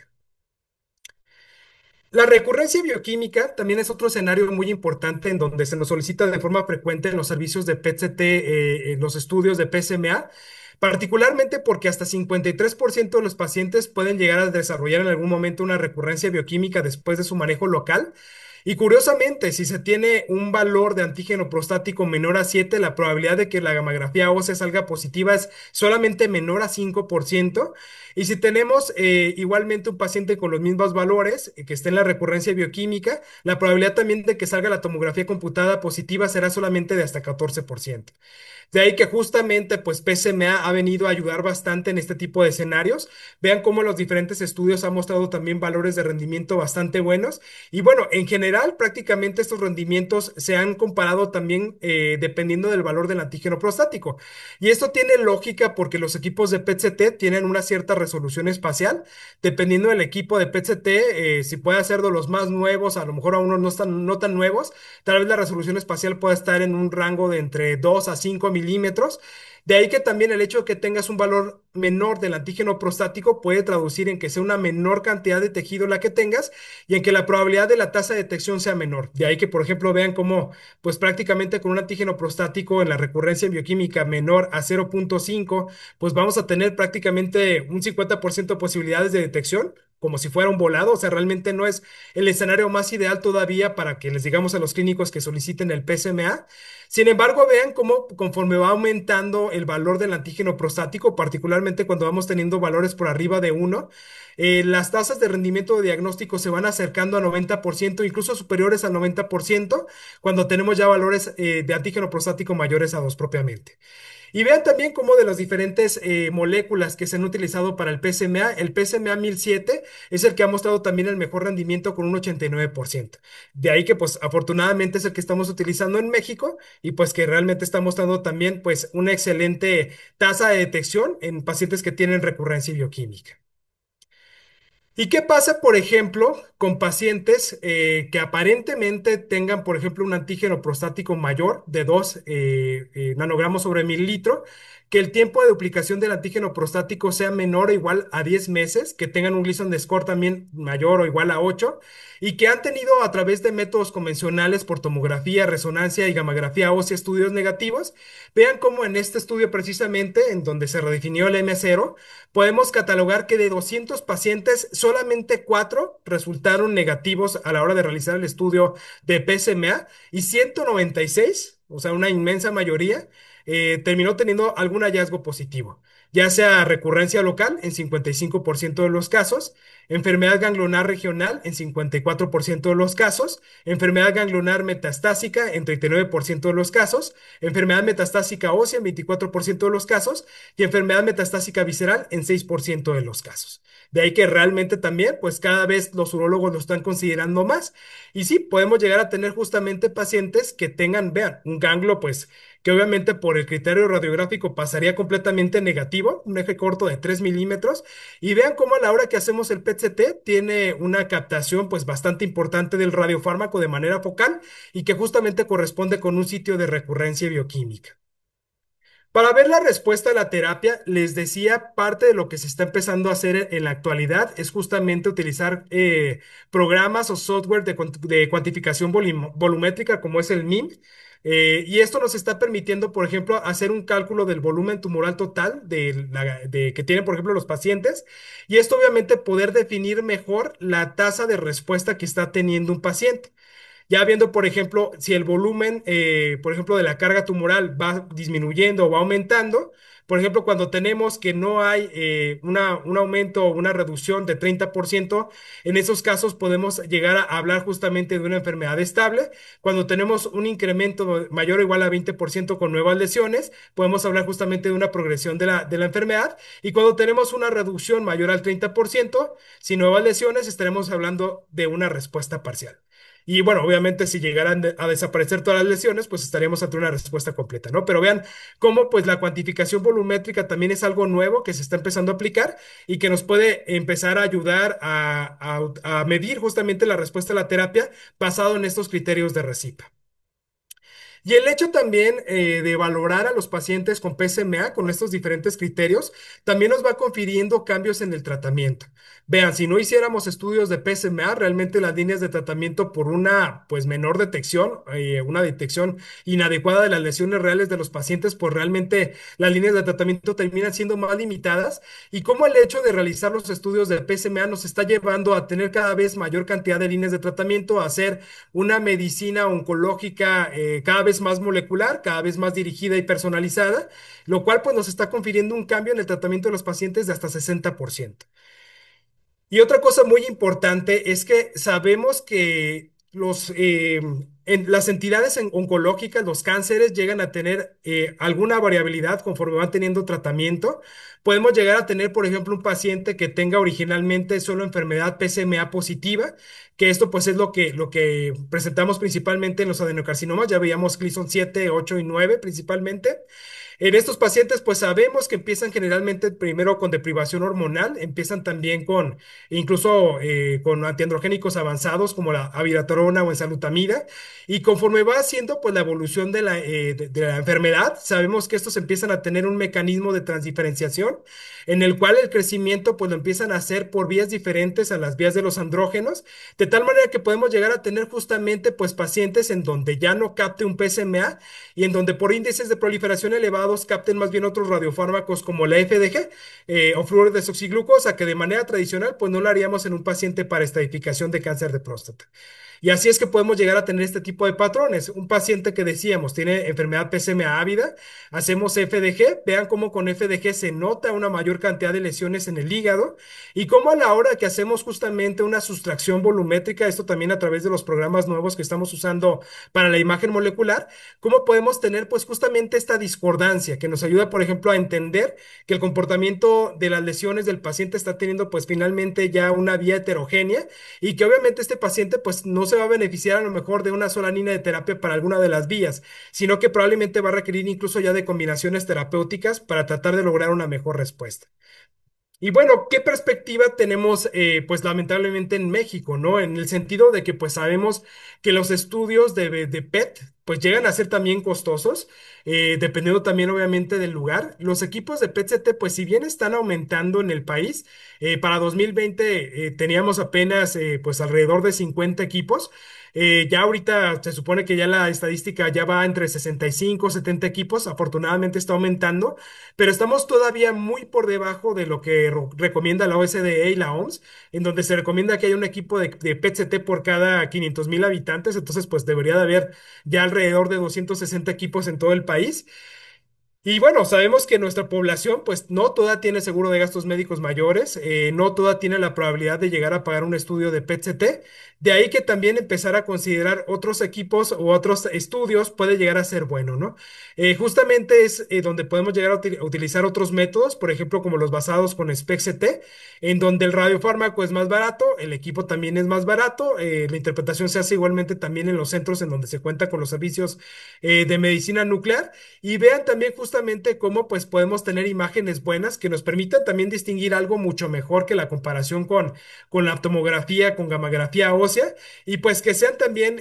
La recurrencia bioquímica también es otro escenario muy importante en donde se nos solicita de forma frecuente en los servicios de PET-CT, en los estudios de PSMA, particularmente porque hasta 53% de los pacientes pueden llegar a desarrollar en algún momento una recurrencia bioquímica después de su manejo local. Y curiosamente, si se tiene un valor de antígeno prostático menor a 7, la probabilidad de que la gamografía ósea salga positiva es solamente menor a 5%. Y si tenemos igualmente un paciente con los mismos valores, que esté en la recurrencia bioquímica, la probabilidad también de que salga la tomografía computada positiva será solamente de hasta 14%. De ahí que justamente pues PSMA ha venido a ayudar bastante en este tipo de escenarios. Vean cómo los diferentes estudios han mostrado también valores de rendimiento bastante buenos. Y bueno, en general prácticamente estos rendimientos se han comparado también dependiendo del valor del antígeno prostático. Y esto tiene lógica porque los equipos de PET-CT tienen una cierta resolución espacial. Dependiendo del equipo de PET-CT, si puede ser de los más nuevos, a lo mejor a unos no tan nuevos, tal vez la resolución espacial pueda estar en un rango de entre 2 a 5 milímetros. De ahí que también el hecho de que tengas un valor menor del antígeno prostático puede traducir en que sea una menor cantidad de tejido la que tengas y en que la probabilidad de la tasa de detección sea menor. De ahí que, por ejemplo, vean cómo, pues prácticamente con un antígeno prostático en la recurrencia bioquímica menor a 0.5, pues vamos a tener prácticamente un 50% de posibilidades de detección, como si fuera un volado. O sea, realmente no es el escenario más ideal todavía para que les digamos a los clínicos que soliciten el PSMA. Sin embargo, vean cómo conforme va aumentando el valor del antígeno prostático, particularmente cuando vamos teniendo valores por arriba de 1, las tasas de rendimiento de diagnóstico se van acercando a 90%, incluso superiores al 90%, cuando tenemos ya valores de antígeno prostático mayores a 2 propiamente. Y vean también cómo de las diferentes moléculas que se han utilizado para el PSMA 1007 es el que ha mostrado también el mejor rendimiento con un 89%. De ahí que pues afortunadamente es el que estamos utilizando en México y pues que realmente está mostrando también pues una excelente tasa de detección en pacientes que tienen recurrencia bioquímica. ¿Y qué pasa, por ejemplo, con pacientes que aparentemente tengan, por ejemplo, un antígeno prostático mayor de 2 nanogramos sobre mililitro, que el tiempo de duplicación del antígeno prostático sea menor o igual a 10 meses, que tengan un Gleason score también mayor o igual a 8, y que han tenido a través de métodos convencionales por tomografía, resonancia y gamografía ósea estudios negativos? Vean cómo en este estudio precisamente, en donde se redefinió el M0, podemos catalogar que de 200 pacientes, solamente 4 resultaron negativos a la hora de realizar el estudio de PSMA y 196, o sea, una inmensa mayoría, terminó teniendo algún hallazgo positivo. ya sea recurrencia local en 55% de los casos, enfermedad ganglionar regional en 54% de los casos, enfermedad ganglionar metastásica en 39% de los casos, enfermedad metastásica ósea en 24% de los casos y enfermedad metastásica visceral en 6% de los casos. De ahí que realmente también, pues cada vez los urólogos lo están considerando más. Y sí, podemos llegar a tener justamente pacientes que tengan, vean, un ganglio, pues que obviamente por el criterio radiográfico pasaría completamente negativo, un eje corto de 3 milímetros, y vean cómo a la hora que hacemos el PET-CT tiene una captación pues bastante importante del radiofármaco de manera focal y que justamente corresponde con un sitio de recurrencia bioquímica. Para ver la respuesta a la terapia, les decía, parte de lo que se está empezando a hacer en la actualidad es justamente utilizar programas o software de cuantificación volumétrica como es el MIM. Y esto nos está permitiendo, por ejemplo, hacer un cálculo del volumen tumoral total que tienen, por ejemplo, los pacientes. Y esto obviamente poder definir mejor la tasa de respuesta que está teniendo un paciente. Ya viendo, por ejemplo, si el volumen, por ejemplo, de la carga tumoral va disminuyendo o va aumentando, por ejemplo, cuando tenemos que no hay un aumento o una reducción de 30%, en esos casos podemos llegar a hablar justamente de una enfermedad estable. Cuando tenemos un incremento mayor o igual a 20% con nuevas lesiones, podemos hablar justamente de una progresión de la enfermedad. Y cuando tenemos una reducción mayor al 30%, sin nuevas lesiones, estaremos hablando de una respuesta parcial. Y bueno, obviamente si llegaran a desaparecer todas las lesiones, pues estaríamos ante una respuesta completa, ¿no? Pero vean cómo pues la cuantificación volumétrica también es algo nuevo que se está empezando a aplicar y que nos puede empezar a ayudar a medir justamente la respuesta a la terapia basado en estos criterios de RECIPA. Y el hecho también de valorar a los pacientes con PSMA, con estos diferentes criterios, también nos va confiriendo cambios en el tratamiento. Vean, si no hiciéramos estudios de PSMA, realmente las líneas de tratamiento por una pues menor detección, una detección inadecuada de las lesiones reales de los pacientes, pues realmente las líneas de tratamiento terminan siendo más limitadas y cómo el hecho de realizar los estudios de PSMA nos está llevando a tener cada vez mayor cantidad de líneas de tratamiento, a hacer una medicina oncológica cada vez más molecular, cada vez más dirigida y personalizada, lo cual pues nos está confiriendo un cambio en el tratamiento de los pacientes de hasta 60%. Y otra cosa muy importante es que sabemos que las entidades oncológicas, los cánceres, llegan a tener alguna variabilidad conforme van teniendo tratamiento. Podemos llegar a tener, por ejemplo, un paciente que tenga originalmente solo enfermedad PSMA positiva, que esto pues es lo que presentamos principalmente en los adenocarcinomas. Ya veíamos Gleason 7, 8 y 9 principalmente. En estos pacientes, pues sabemos que empiezan generalmente primero con deprivación hormonal, empiezan también con incluso con antiandrogénicos avanzados como la abiraterona o enzalutamida, y conforme va haciendo pues la evolución de la enfermedad, sabemos que estos empiezan a tener un mecanismo de transdiferenciación en el cual el crecimiento pues lo empiezan a hacer por vías diferentes a las vías de los andrógenos, de tal manera que podemos llegar a tener justamente pues pacientes en donde ya no capte un PSMA y en donde por índices de proliferación elevados capten más bien otros radiofármacos como la FDG o flúor de desoxiglucosa, que de manera tradicional pues no lo haríamos en un paciente para estadificación de cáncer de próstata. Y así es que podemos llegar a tener este tipo de patrones. Un paciente que decíamos tiene enfermedad PSMA ávida, hacemos FDG, vean cómo con FDG se nota una mayor cantidad de lesiones en el hígado y cómo a la hora que hacemos justamente una sustracción volumétrica, esto también a través de los programas nuevos que estamos usando para la imagen molecular, cómo podemos tener pues justamente esta discordancia que nos ayuda, por ejemplo, a entender que el comportamiento de las lesiones del paciente está teniendo pues finalmente ya una vía heterogénea y que obviamente este paciente pues no se va a beneficiar a lo mejor de una sola línea de terapia para alguna de las vías, sino que probablemente va a requerir incluso ya de combinaciones terapéuticas para tratar de lograr una mejor respuesta. Y bueno, ¿qué perspectiva tenemos, pues lamentablemente en México, ¿no? En el sentido de que pues sabemos que los estudios de PET pues llegan a ser también costosos, dependiendo también obviamente del lugar. Los equipos de PET-CT pues si bien están aumentando en el país, para 2020 teníamos apenas pues alrededor de 50 equipos. Ya ahorita se supone que ya la estadística ya va entre 65, 70 equipos, afortunadamente está aumentando, pero estamos todavía muy por debajo de lo que recomienda la OSDE y la OMS, en donde se recomienda que haya un equipo de PET-CT por cada 500,000 habitantes, entonces pues debería de haber ya alrededor de 260 equipos en todo el país. Y bueno, sabemos que nuestra población, pues no toda tiene seguro de gastos médicos mayores, no toda tiene la probabilidad de llegar a pagar un estudio de PET-CT. De ahí que también empezar a considerar otros equipos o otros estudios puede llegar a ser bueno, ¿no? Justamente es donde podemos llegar a utilizar otros métodos, por ejemplo, como los basados con SPECT-CT, en donde el radiofármaco es más barato, el equipo también es más barato, la interpretación se hace igualmente también en los centros en donde se cuenta con los servicios de medicina nuclear. Y vean también justamente cómo pues podemos tener imágenes buenas que nos permitan también distinguir algo mucho mejor que la comparación con la tomografía, con gamografía ósea, y pues que sean también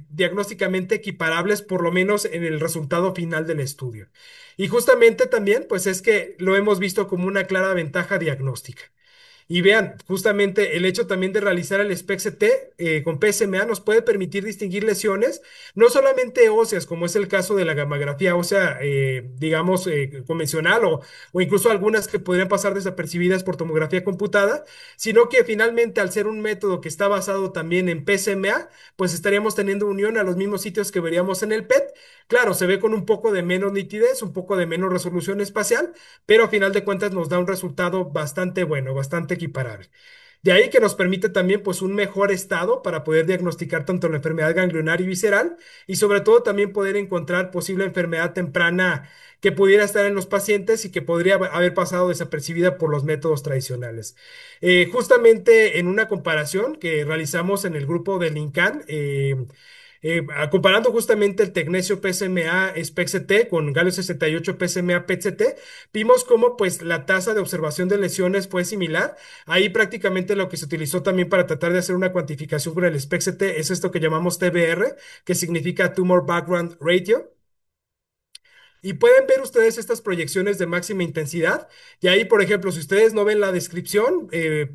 diagnósticamente equiparables por lo menos en el resultado final del estudio. Y justamente también pues es que lo hemos visto como una clara ventaja diagnóstica. Y vean, justamente el hecho también de realizar el SPECT-CT con PSMA nos puede permitir distinguir lesiones, no solamente óseas, como es el caso de la gamografía ósea, digamos, convencional o incluso algunas que podrían pasar desapercibidas por tomografía computada, sino que finalmente al ser un método que está basado también en PSMA, pues estaríamos teniendo unión a los mismos sitios que veríamos en el PET. Claro, se ve con un poco de menos nitidez, un poco de menos resolución espacial, pero a final de cuentas nos da un resultado bastante bueno, bastante equiparable. De ahí que nos permite también pues un mejor estado para poder diagnosticar tanto la enfermedad ganglionar y visceral y sobre todo también poder encontrar posible enfermedad temprana que pudiera estar en los pacientes y que podría haber pasado desapercibida por los métodos tradicionales. Justamente en una comparación que realizamos en el grupo del INCAN, comparando justamente el tecnesio PSMA SPECT con galio 68 PSMA PET-CT, vimos cómo pues la tasa de observación de lesiones fue similar. Ahí prácticamente lo que se utilizó también para tratar de hacer una cuantificación con el SPECT es esto que llamamos TBR, que significa Tumor Background Ratio. Y pueden ver ustedes estas proyecciones de máxima intensidad. Y ahí, por ejemplo, si ustedes no ven la descripción,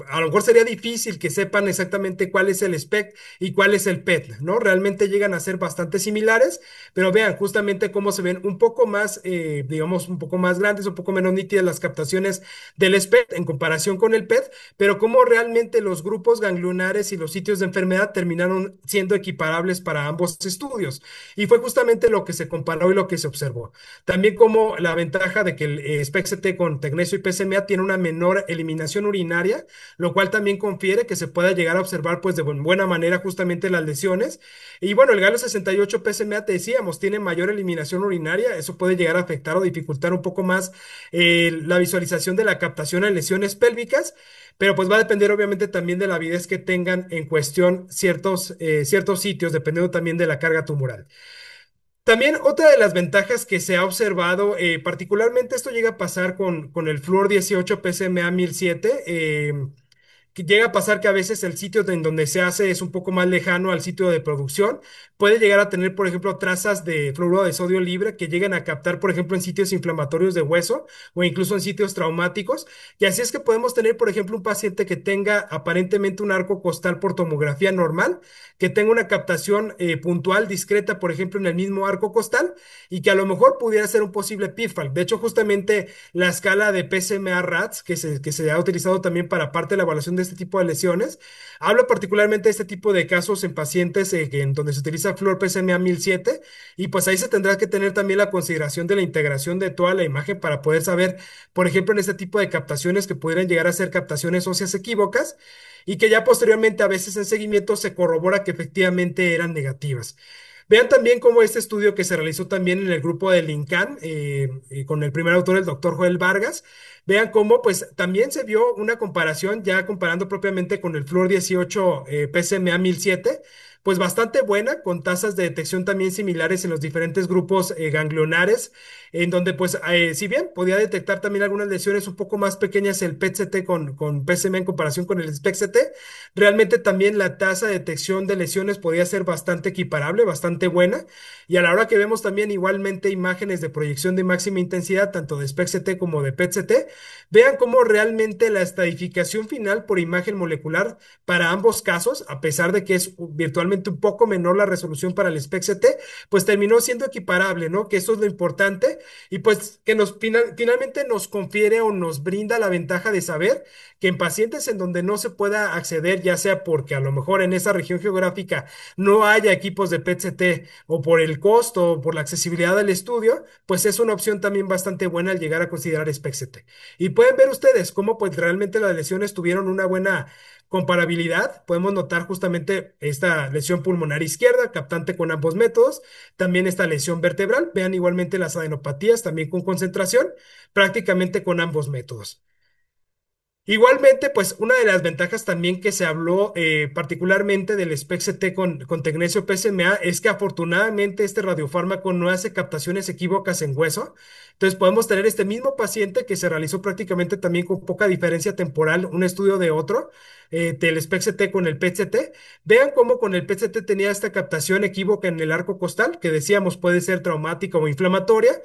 a lo mejor sería difícil que sepan exactamente cuál es el SPECT y cuál es el PET, ¿no? Realmente llegan a ser bastante similares, pero vean justamente cómo se ven un poco más, digamos, un poco más grandes, un poco menos nítidas las captaciones del SPECT en comparación con el PET, pero cómo realmente los grupos ganglionares y los sitios de enfermedad terminaron siendo equiparables para ambos estudios. Y fue justamente lo que se comparó y lo que se observó. También como la ventaja de que el SPECT con tecnesio y PSMA tiene una menor eliminación urinaria, lo cual también confiere que se pueda llegar a observar pues de buena manera justamente las lesiones. Y bueno, el Galio 68 PSMA, te decíamos, tiene mayor eliminación urinaria, eso puede llegar a afectar o dificultar un poco más la visualización de la captación en lesiones pélvicas, pero pues va a depender obviamente también de la avidez que tengan en cuestión ciertos sitios, dependiendo también de la carga tumoral. También otra de las ventajas que se ha observado, particularmente esto llega a pasar con el Fluor 18 PSMA 1007, que llega a pasar que a veces el sitio en donde se hace es un poco más lejano al sitio de producción. Puede llegar a tener, por ejemplo, trazas de fluoruro de sodio libre que llegan a captar, por ejemplo, en sitios inflamatorios de hueso o incluso en sitios traumáticos. Y así es que podemos tener, por ejemplo, un paciente que tenga aparentemente un arco costal por tomografía normal, que tenga una captación puntual, discreta, por ejemplo, en el mismo arco costal y que a lo mejor pudiera ser un posible pitfall. De hecho, justamente la escala de PSMA RATS, que se ha utilizado también para parte de la evaluación de este tipo de lesiones, habla particularmente de este tipo de casos en pacientes en donde se utiliza Fluor PSMA 1007 y pues ahí se tendrá que tener también la consideración de la integración de toda la imagen para poder saber, por ejemplo, en este tipo de captaciones que pudieran llegar a ser captaciones óseas equívocas y que ya posteriormente a veces en seguimiento se corrobora que efectivamente eran negativas. Vean también cómo este estudio que se realizó también en el grupo del INCAN, con el primer autor, el doctor Joel Vargas, vean cómo pues también se vio una comparación, ya comparando propiamente con el Fluor 18 PSMA 1007, pues bastante buena, con tasas de detección también similares en los diferentes grupos ganglionares, en donde pues si bien podía detectar también algunas lesiones un poco más pequeñas el PET-CT con PSMA en comparación con el SPECT-CT, realmente también la tasa de detección de lesiones podía ser bastante equiparable, bastante buena. Y a la hora que vemos también igualmente imágenes de proyección de máxima intensidad, tanto de SPECT-CT como de PET-CT, vean cómo realmente la estadificación final por imagen molecular para ambos casos, a pesar de que es virtualmente un poco menor la resolución para el SPECT-CT, pues terminó siendo equiparable, ¿no? Que eso es lo importante y pues que finalmente nos confiere o nos brinda la ventaja de saber que en pacientes en donde no se pueda acceder, ya sea porque a lo mejor en esa región geográfica no haya equipos de PET-CT o por el costo o por la accesibilidad del estudio, pues es una opción también bastante buena al llegar a considerar SPECT-CT. Y pueden ver ustedes cómo pues realmente las lesiones tuvieron una buena comparabilidad. Podemos notar justamente esta lesión pulmonar izquierda, captante con ambos métodos, también esta lesión vertebral, vean igualmente las adenopatías también con concentración, prácticamente con ambos métodos. Igualmente, pues una de las ventajas también que se habló particularmente del SPECT-CT con Tecnesio PSMA es que afortunadamente este radiofármaco no hace captaciones equívocas en hueso. Entonces podemos tener este mismo paciente que se realizó prácticamente también con poca diferencia temporal, un estudio de otro, del SPECT-CT con el PET-CT. Vean cómo con el PET-CT tenía esta captación equívoca en el arco costal, que decíamos puede ser traumática o inflamatoria.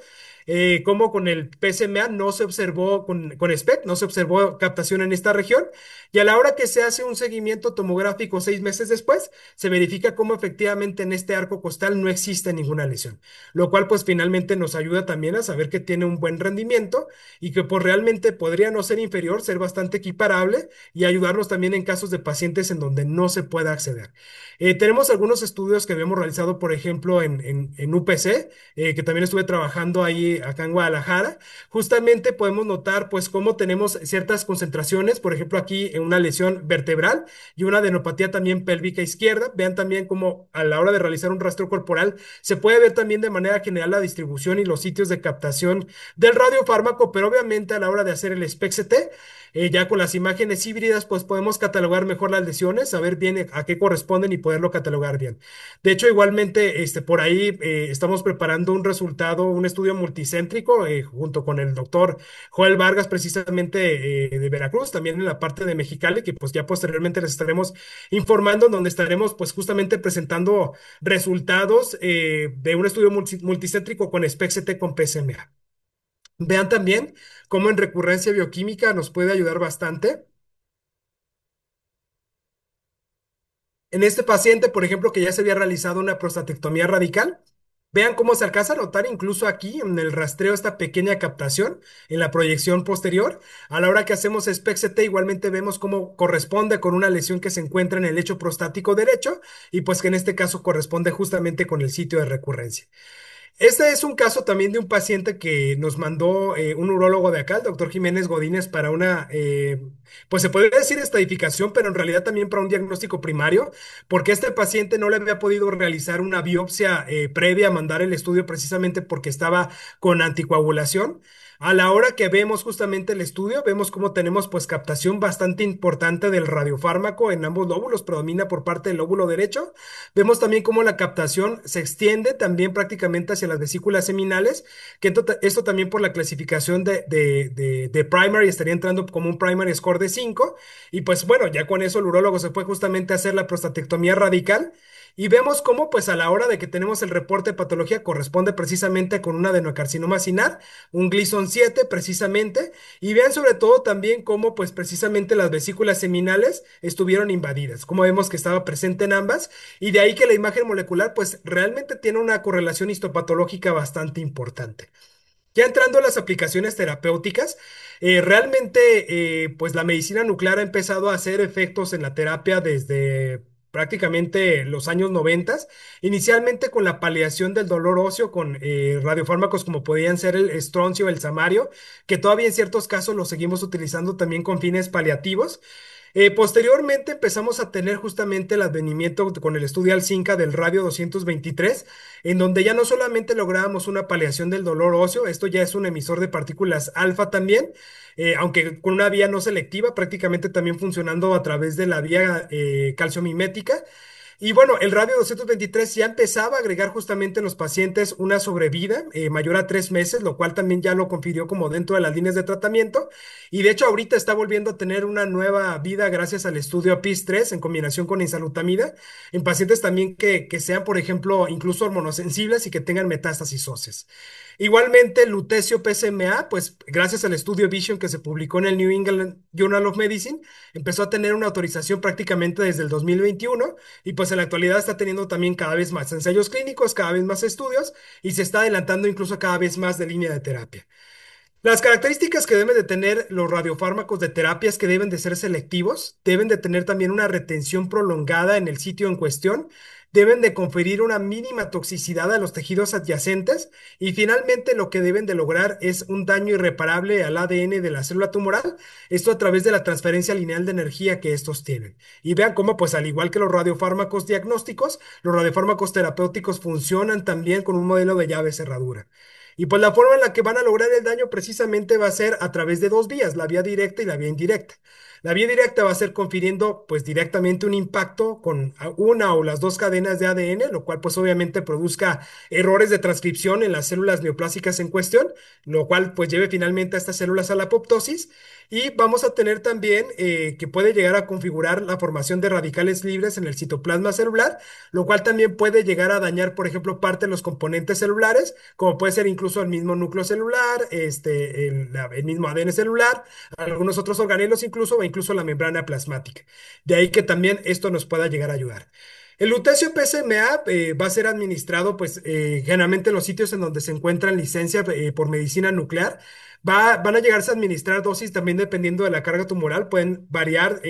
Como con el PSMA no se observó, con SPECT no se observó captación en esta región, y a la hora que se hace un seguimiento tomográfico 6 meses después, se verifica cómo efectivamente en este arco costal no existe ninguna lesión, lo cual pues finalmente nos ayuda también a saber que tiene un buen rendimiento y que pues realmente podría no ser inferior, ser bastante equiparable y ayudarnos también en casos de pacientes en donde no se pueda acceder. Tenemos algunos estudios que habíamos realizado, por ejemplo, en UPC, que también estuve trabajando ahí acá en Guadalajara. Justamente podemos notar pues cómo tenemos ciertas concentraciones, por ejemplo aquí en una lesión vertebral y una adenopatía también pélvica izquierda. Vean también cómo a la hora de realizar un rastreo corporal se puede ver también de manera general la distribución y los sitios de captación del radiofármaco, pero obviamente a la hora de hacer el SPECT-CT, ya con las imágenes híbridas, pues podemos catalogar mejor las lesiones, saber bien a qué corresponden y poderlo catalogar bien. De hecho, igualmente, por ahí estamos preparando un resultado, un estudio multicéntrico, junto con el doctor Joel Vargas, precisamente de Veracruz, también en la parte de Mexicali, que pues ya posteriormente les estaremos informando, en donde estaremos pues justamente presentando resultados de un estudio multicéntrico con SPECT-CT con PSMA. Vean también cómo en recurrencia bioquímica nos puede ayudar bastante. En este paciente, por ejemplo, que ya se había realizado una prostatectomía radical, vean cómo se alcanza a notar incluso aquí en el rastreo esta pequeña captación en la proyección posterior. A la hora que hacemos SPECT-CT, igualmente vemos cómo corresponde con una lesión que se encuentra en el lecho prostático derecho y pues que en este caso corresponde justamente con el sitio de recurrencia. Este es un caso también de un paciente que nos mandó un urólogo de acá, el doctor Jiménez Godínez, para una, pues se podría decir estadificación, pero en realidad también para un diagnóstico primario, porque este paciente no le había podido realizar una biopsia previa a mandar el estudio precisamente porque estaba con anticoagulación. A la hora que vemos justamente el estudio, vemos cómo tenemos pues captación bastante importante del radiofármaco en ambos lóbulos, predomina por parte del lóbulo derecho. Vemos también cómo la captación se extiende también prácticamente hacia las vesículas seminales, que esto también por la clasificación de primary estaría entrando como un primary score de 5. Y pues bueno, ya con eso el urólogo se fue justamente a hacer la prostatectomía radical. Y vemos cómo, pues a la hora de que tenemos el reporte de patología, corresponde precisamente con un adenocarcinoma sinar, un Gleason 7 precisamente. Y vean sobre todo también cómo, pues precisamente las vesículas seminales estuvieron invadidas, como vemos que estaba presente en ambas. Y de ahí que la imagen molecular, pues realmente tiene una correlación histopatológica bastante importante. Ya entrando a las aplicaciones terapéuticas, realmente pues la medicina nuclear ha empezado a hacer efectos en la terapia desde prácticamente los años 90, inicialmente con la paliación del dolor óseo con radiofármacos como podían ser el estroncio, el samario, que todavía en ciertos casos lo seguimos utilizando también con fines paliativos. Posteriormente empezamos a tener justamente el advenimiento con el estudio Alcinca del radio 223, en donde ya no solamente lográbamos una paliación del dolor óseo, esto ya es un emisor de partículas alfa también, aunque con una vía no selectiva, prácticamente también funcionando a través de la vía calciomimética. Y bueno, el radio 223 ya empezaba a agregar justamente en los pacientes una sobrevida mayor a 3 meses, lo cual también ya lo confirió como dentro de las líneas de tratamiento. Y de hecho ahorita está volviendo a tener una nueva vida gracias al estudio PIS-3 en combinación con enzalutamida en pacientes también que sean, por ejemplo, incluso hormonosensibles y que tengan metástasis óseas. Igualmente, el lutecio PSMA, pues gracias al estudio Vision que se publicó en el New England Journal of Medicine, empezó a tener una autorización prácticamente desde el 2021 y pues en la actualidad está teniendo también cada vez más ensayos clínicos, cada vez más estudios y se está adelantando incluso cada vez más de línea de terapia. Las características que deben de tener los radiofármacos de terapia es que deben de ser selectivos, deben de tener también una retención prolongada en el sitio en cuestión, deben de conferir una mínima toxicidad a los tejidos adyacentes y finalmente lo que deben de lograr es un daño irreparable al ADN de la célula tumoral, esto a través de la transferencia lineal de energía que estos tienen. Y vean cómo, pues al igual que los radiofármacos diagnósticos, los radiofármacos terapéuticos funcionan también con un modelo de llave cerradura. Y pues la forma en la que van a lograr el daño precisamente va a ser a través de dos vías, la vía directa y la vía indirecta. La vía directa va a ser confiriendo pues directamente un impacto con una o las dos cadenas de ADN, lo cual pues obviamente produzca errores de transcripción en las células neoplásicas en cuestión, lo cual pues lleve finalmente a estas células a la apoptosis. Y vamos a tener también que puede llegar a configurar la formación de radicales libres en el citoplasma celular, lo cual también puede llegar a dañar, por ejemplo, parte de los componentes celulares, como puede ser incluso el mismo núcleo celular, el mismo ADN celular, algunos otros organelos incluso, o incluso la membrana plasmática. De ahí que también esto nos pueda llegar a ayudar. El lutecio PSMA va a ser administrado, pues, generalmente en los sitios en donde se encuentran licencia por medicina nuclear. Van a llegarse a administrar dosis también dependiendo de la carga tumoral. Pueden variar,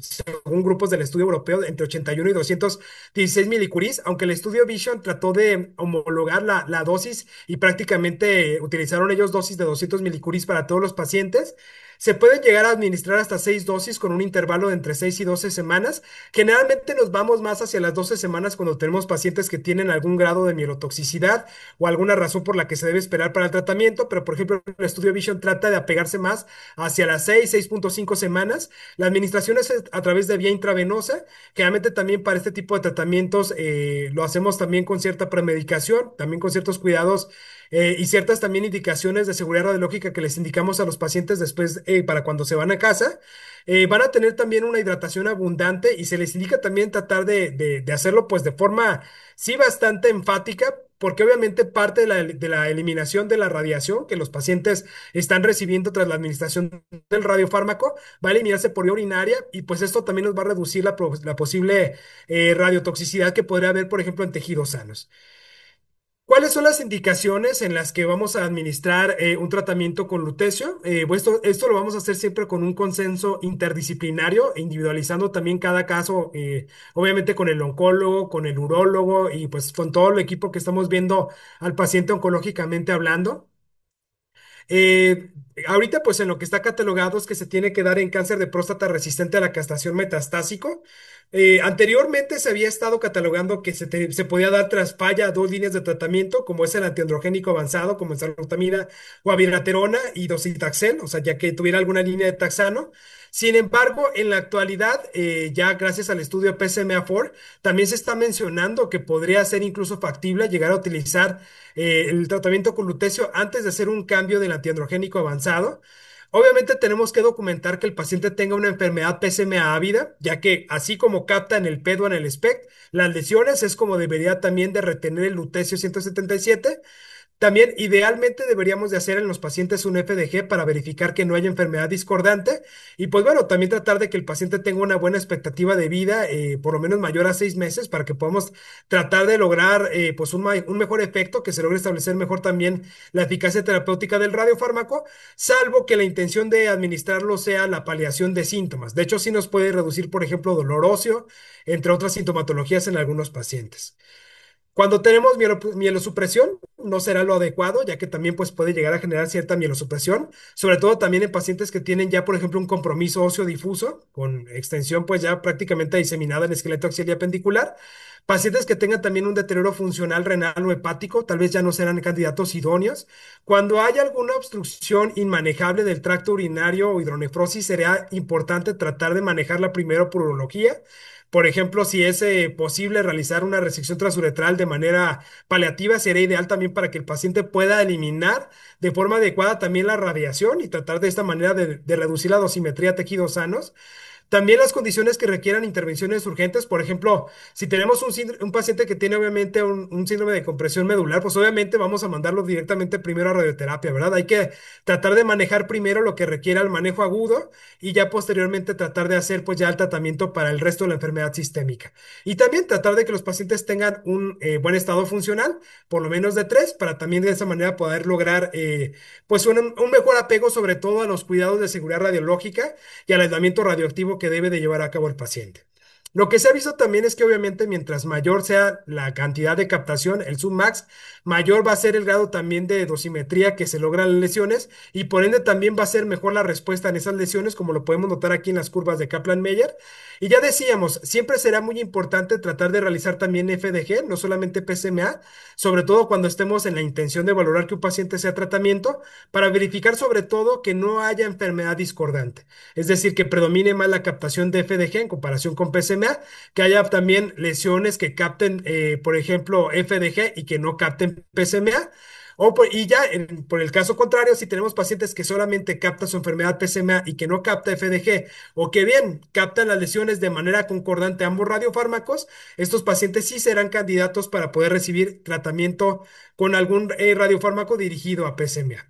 según grupos del estudio europeo, entre 81 y 216 milicuris, aunque el estudio Vision trató de homologar la dosis y prácticamente utilizaron ellos dosis de 200 milicuris para todos los pacientes. Se pueden llegar a administrar hasta 6 dosis con un intervalo de entre 6 y 12 semanas. Generalmente nos vamos más hacia las 12 semanas cuando tenemos pacientes que tienen algún grado de mielotoxicidad o alguna razón por la que se debe esperar para el tratamiento, pero por ejemplo el estudio Vision trata de apegarse más hacia las 6.5 semanas. La administración es a través de vía intravenosa. Generalmente también para este tipo de tratamientos lo hacemos también con cierta premedicación, también con ciertos cuidados y ciertas también indicaciones de seguridad radiológica que les indicamos a los pacientes después para cuando se van a casa. Van a tener también una hidratación abundante y se les indica también tratar de hacerlo pues de forma sí bastante enfática, porque obviamente parte de la eliminación de la radiación que los pacientes están recibiendo tras la administración del radiofármaco va a eliminarse por vía urinaria y pues esto también nos va a reducir la posible radiotoxicidad que podría haber, por ejemplo, en tejidos sanos. ¿Cuáles son las indicaciones en las que vamos a administrar un tratamiento con lutecio? Pues esto lo vamos a hacer siempre con un consenso interdisciplinario, individualizando también cada caso, obviamente con el oncólogo, con el urólogo y pues con todo el equipo que estamos viendo al paciente oncológicamente hablando. Eh, Ahorita, pues en lo que está catalogado es que se tiene que dar en cáncer de próstata resistente a la castración metastásico. Anteriormente se había estado catalogando que se podía dar tras falla dos líneas de tratamiento, como es el antiandrogénico avanzado, como es enzalutamida o abiraterona y docetaxel, o sea, ya que tuviera alguna línea de taxano. Sin embargo, en la actualidad, ya gracias al estudio PSMA4, también se está mencionando que podría ser incluso factible llegar a utilizar el tratamiento con lutecio antes de hacer un cambio del antiandrogénico avanzado. Obviamente tenemos que documentar que el paciente tenga una enfermedad PSMA ávida, ya que así como capta en el PET o en el SPECT las lesiones, es como debería también de retener el lutecio 177. También idealmente deberíamos de hacer en los pacientes un FDG para verificar que no haya enfermedad discordante y pues bueno, también tratar de que el paciente tenga una buena expectativa de vida, por lo menos mayor a 6 meses, para que podamos tratar de lograr pues un mejor efecto, que se logre establecer mejor también la eficacia terapéutica del radiofármaco, salvo que la intención de administrarlo sea la paliación de síntomas. De hecho, sí nos puede reducir, por ejemplo, dolor óseo, entre otras sintomatologías en algunos pacientes. Cuando tenemos mielosupresión, no será lo adecuado, ya que también pues, puede llegar a generar cierta mielosupresión, sobre todo también en pacientes que tienen ya, por ejemplo, un compromiso óseo difuso, con extensión pues ya prácticamente diseminada en el esqueleto axial y apendicular. Pacientes que tengan también un deterioro funcional renal o hepático, tal vez ya no serán candidatos idóneos. Cuando haya alguna obstrucción inmanejable del tracto urinario o hidronefrosis, será importante tratar de manejarla primero por urología. Por ejemplo, si es posible realizar una resección transuretral de manera paliativa, sería ideal también para que el paciente pueda eliminar de forma adecuada también la radiación y tratar de esta manera de reducir la dosimetría a tejidos sanos. También las condiciones que requieran intervenciones urgentes, por ejemplo, si tenemos un paciente que tiene obviamente un síndrome de compresión medular, pues obviamente vamos a mandarlo directamente primero a radioterapia, ¿verdad? Hay que tratar de manejar primero lo que requiera el manejo agudo y ya posteriormente tratar de hacer pues ya el tratamiento para el resto de la enfermedad sistémica. Y también tratar de que los pacientes tengan un buen estado funcional, por lo menos de 3, para también de esa manera poder lograr pues un mejor apego sobre todo a los cuidados de seguridad radiológica y al aislamiento radioactivo que debe de llevar a cabo el paciente. Lo que se ha visto también es que obviamente mientras mayor sea la cantidad de captación, el submax, mayor va a ser el grado también de dosimetría que se logra en las lesiones y por ende también va a ser mejor la respuesta en esas lesiones, como lo podemos notar aquí en las curvas de Kaplan-Meier. Y ya decíamos, siempre será muy importante tratar de realizar también FDG, no solamente PSMA, sobre todo cuando estemos en la intención de valorar que un paciente sea tratamiento, para verificar sobre todo que no haya enfermedad discordante. Es decir, que predomine más la captación de FDG en comparación con PSMA, que haya también lesiones que capten, por ejemplo, FDG y que no capten PSMA. Y ya, por el caso contrario, si tenemos pacientes que solamente captan su enfermedad PSMA y que no capta FDG, o que bien captan las lesiones de manera concordante ambos radiofármacos, estos pacientes sí serán candidatos para poder recibir tratamiento con algún radiofármaco dirigido a PSMA.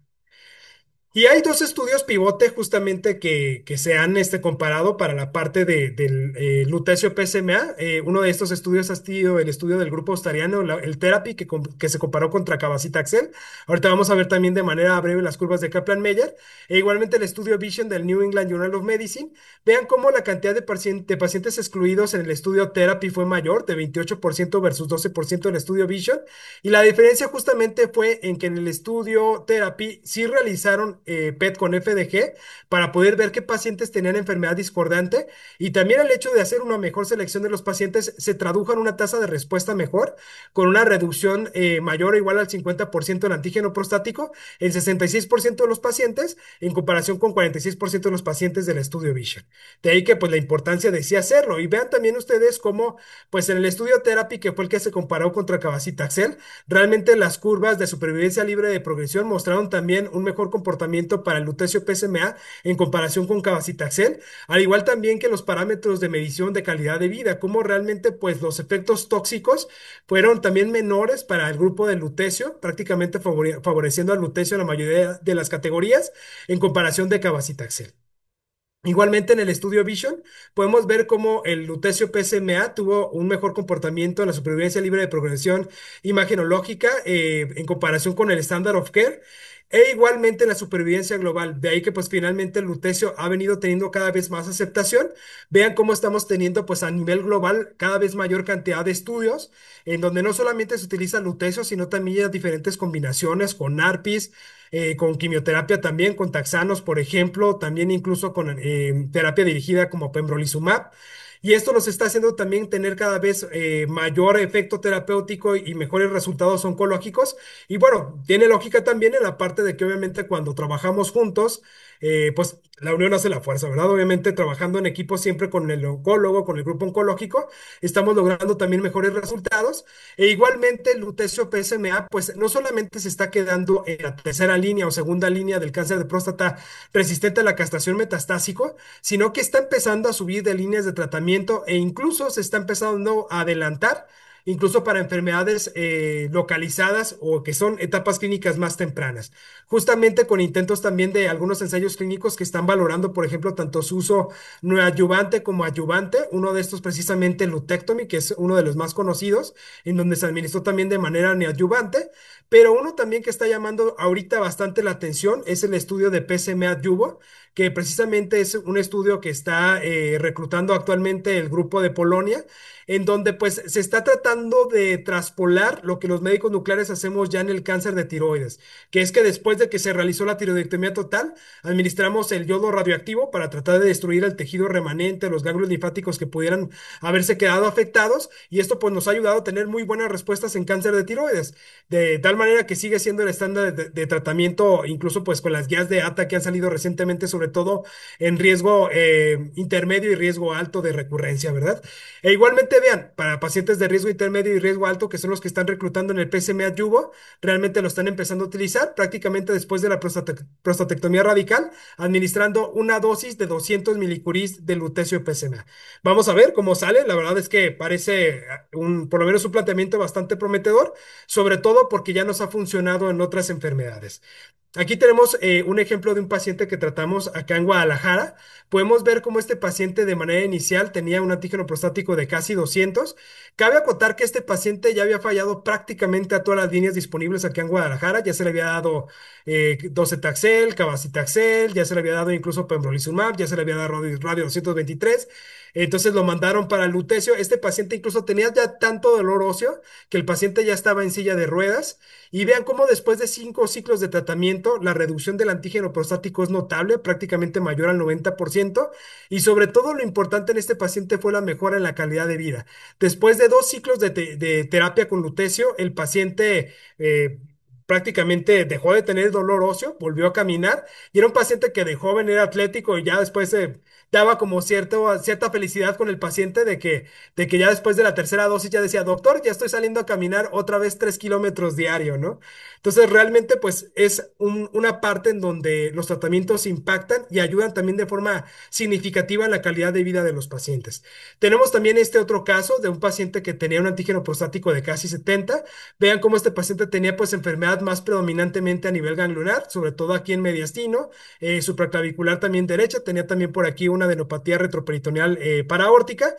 Y hay dos estudios pivote justamente que se han comparado para la parte del lutecio PSMA. Uno de estos estudios ha sido el estudio del grupo australiano, el Therapy, que se comparó contra Cabazitaxel. Ahorita vamos a ver también de manera breve las curvas de Kaplan-Meier. E igualmente el estudio Vision del New England Journal of Medicine. Vean cómo la cantidad de pacientes excluidos en el estudio Therapy fue mayor, de 28% versus 12% en el estudio Vision. Y la diferencia justamente fue en que en el estudio Therapy sí realizaron PET con FDG para poder ver qué pacientes tenían enfermedad discordante y también el hecho de hacer una mejor selección de los pacientes se tradujo en una tasa de respuesta mejor, con una reducción mayor o igual al 50% del antígeno prostático en 66% de los pacientes en comparación con 46% de los pacientes del estudio Vision. De ahí que pues la importancia de sí hacerlo. Y vean también ustedes cómo pues en el estudio Therapy, que fue el que se comparó contra Cabazitaxel, realmente las curvas de supervivencia libre de progresión mostraron también un mejor comportamiento para el lutecio PSMA en comparación con Cabazitaxel, al igual también que los parámetros de medición de calidad de vida, como realmente pues los efectos tóxicos fueron también menores para el grupo de lutecio, prácticamente favoreciendo al lutecio en la mayoría de las categorías en comparación de Cabazitaxel. Igualmente en el estudio Vision podemos ver cómo el lutecio PSMA tuvo un mejor comportamiento en la supervivencia libre de progresión imagenológica en comparación con el standard of care e igualmente en la supervivencia global. De ahí que pues finalmente el lutecio ha venido teniendo cada vez más aceptación. Vean cómo estamos teniendo pues a nivel global cada vez mayor cantidad de estudios en donde no solamente se utiliza lutecio, sino también diferentes combinaciones con ARPIs, con quimioterapia también, con taxanos, por ejemplo, también incluso con terapia dirigida como pembrolizumab. Y esto nos está haciendo también tener cada vez mayor efecto terapéutico y mejores resultados oncológicos. Y bueno, tiene lógica también en la parte de que obviamente cuando trabajamos juntos, pues la unión hace la fuerza, ¿verdad? Obviamente trabajando en equipo siempre con el oncólogo, con el grupo oncológico, estamos logrando también mejores resultados. E igualmente el lutecio PSMA, pues no solamente se está quedando en la tercera línea o segunda línea del cáncer de próstata resistente a la castración metastásico, sino que está empezando a subir de líneas de tratamiento e incluso se está empezando a adelantar, incluso para enfermedades localizadas o que son etapas clínicas más tempranas. Justamente con intentos también de algunos ensayos clínicos que están valorando, por ejemplo, tanto su uso neoadyuvante como adyuvante, uno de estos precisamente Lutectomy, que es uno de los más conocidos, en donde se administró también de manera neoadyuvante, pero uno también que está llamando ahorita bastante la atención es el estudio de PSMA Yubo, que precisamente es un estudio que está reclutando actualmente el grupo de Polonia, en donde pues se está tratando de traspolar lo que los médicos nucleares hacemos ya en el cáncer de tiroides, que es que después de que se realizó la tiroidectomía total, administramos el yodo radioactivo para tratar de destruir el tejido remanente, los ganglios linfáticos que pudieran haberse quedado afectados, y esto pues nos ha ayudado a tener muy buenas respuestas en cáncer de tiroides, de tal manera que sigue siendo el estándar de tratamiento, incluso pues con las guías de ATA que han salido recientemente sobre todo en riesgo intermedio y riesgo alto de recurrencia, ¿verdad? E igualmente vean, para pacientes de riesgo intermedio y riesgo alto, que son los que están reclutando en el PSMA Yugo, realmente lo están empezando a utilizar prácticamente después de la prostatectomía radical, administrando una dosis de 200 milicuris de lutecio PSMA. Vamos a ver cómo sale. La verdad es que parece por lo menos un planteamiento bastante prometedor, sobre todo porque ya nos ha funcionado en otras enfermedades. Aquí tenemos un ejemplo de un paciente que tratamos acá en Guadalajara. Podemos ver cómo este paciente de manera inicial tenía un antígeno prostático de casi 200. Cabe acotar que este paciente ya había fallado prácticamente a todas las líneas disponibles acá en Guadalajara. Ya se le había dado docetaxel, cabazitaxel, ya se le había dado incluso pembrolizumab, ya se le había dado radio 223. Entonces lo mandaron para lutecio. Este paciente incluso tenía ya tanto dolor óseo que el paciente ya estaba en silla de ruedas. Y vean cómo después de 5 ciclos de tratamiento, la reducción del antígeno prostático es notable, prácticamente mayor al 90%. Y sobre todo lo importante en este paciente fue la mejora en la calidad de vida. Después de 2 ciclos de terapia con lutecio, el paciente prácticamente dejó de tener dolor óseo, volvió a caminar. Y era un paciente que de joven era atlético y ya después daba como cierta felicidad con el paciente de que ya después de la tercera dosis ya decía, doctor, ya estoy saliendo a caminar otra vez 3 kilómetros diario, ¿no? Entonces realmente pues es una parte en donde los tratamientos impactan y ayudan también de forma significativa en la calidad de vida de los pacientes. Tenemos también este otro caso de un paciente que tenía un antígeno prostático de casi 70. Vean cómo este paciente tenía pues enfermedad más predominantemente a nivel ganglionar, sobre todo aquí en mediastino, supraclavicular también derecha, tenía también por aquí una adenopatía retroperitoneal paraórtica,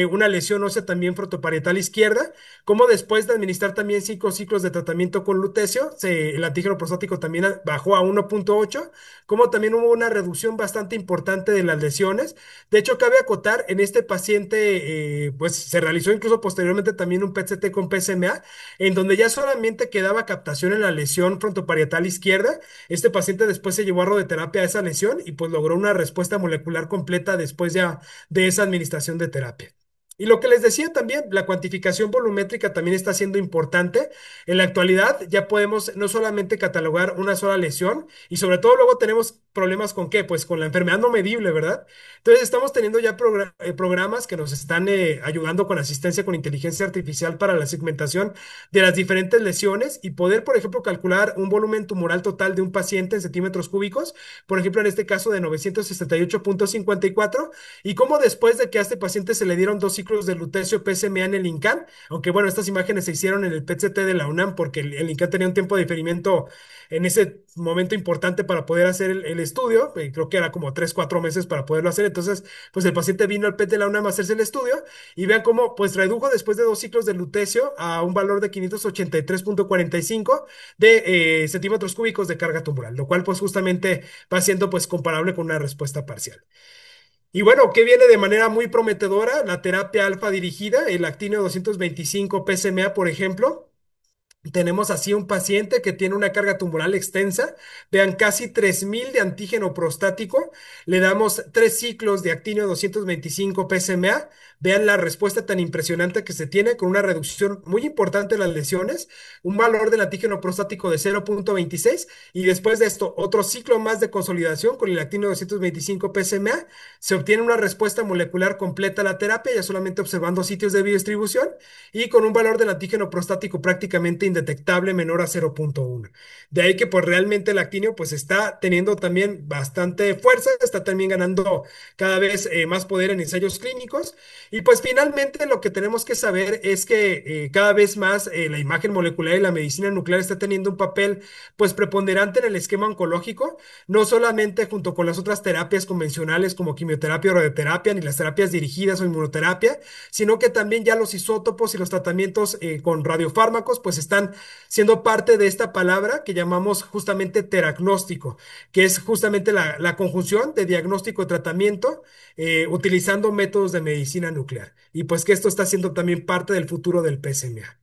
una lesión ósea también frontoparietal izquierda, como después de administrar también 5 ciclos de tratamiento con lutecio, el antígeno prostático también bajó a 1.8, como también hubo una reducción bastante importante de las lesiones. De hecho, cabe acotar, en este paciente, pues se realizó incluso posteriormente también un PET-CT con PSMA, en donde ya solamente quedaba captación en la lesión frontoparietal izquierda. Este paciente después se llevó a radioterapia a esa lesión y pues logró una respuesta molecular completa después ya de esa administración de terapia. Y lo que les decía también, la cuantificación volumétrica también está siendo importante. En la actualidad ya podemos no solamente catalogar una sola lesión y sobre todo luego tenemos problemas con qué, pues con la enfermedad no medible, ¿verdad? Entonces estamos teniendo ya programas que nos están ayudando con asistencia con inteligencia artificial para la segmentación de las diferentes lesiones y poder, por ejemplo, calcular un volumen tumoral total de un paciente en centímetros cúbicos, por ejemplo, en este caso de 968,54, y cómo después de que a este paciente se le dieron 2 ciclos de lutecio PSMA en el INCAN, aunque bueno, estas imágenes se hicieron en el PET-CT de la UNAM porque el INCAN tenía un tiempo de diferimiento en ese momento importante para poder hacer el estudio, creo que era como 3, 4 meses para poderlo hacer, entonces pues el paciente vino al PET de la UNAM a hacerse el estudio y vean cómo pues redujo después de 2 ciclos de lutecio a un valor de 583,45 de centímetros cúbicos de carga tumoral, lo cual pues justamente va siendo pues comparable con una respuesta parcial. Y bueno, ¿qué viene de manera muy prometedora? La terapia alfa dirigida, el actinio 225 PSMA, por ejemplo. Tenemos así un paciente que tiene una carga tumoral extensa, vean casi 3,000 de antígeno prostático, le damos 3 ciclos de actinio 225 PSMA, vean la respuesta tan impresionante que se tiene con una reducción muy importante de las lesiones, un valor del antígeno prostático de 0.26 y después de esto otro ciclo más de consolidación con el actinio 225 PSMA, se obtiene una respuesta molecular completa a la terapia, ya solamente observando sitios de biodistribución y con un valor del antígeno prostático prácticamente indetectable menor a 0.1. De ahí que pues realmente el actinio pues está teniendo también bastante fuerza, está también ganando cada vez más poder en ensayos clínicos y pues finalmente lo que tenemos que saber es que cada vez más la imagen molecular y la medicina nuclear está teniendo un papel pues preponderante en el esquema oncológico, no solamente junto con las otras terapias convencionales como quimioterapia o radioterapia ni las terapias dirigidas o inmunoterapia, sino que también ya los isótopos y los tratamientos con radiofármacos pues están siendo parte de esta palabra que llamamos justamente teragnóstico, que es justamente la conjunción de diagnóstico y tratamiento utilizando métodos de medicina nuclear. Y pues que esto está siendo también parte del futuro del PSMA.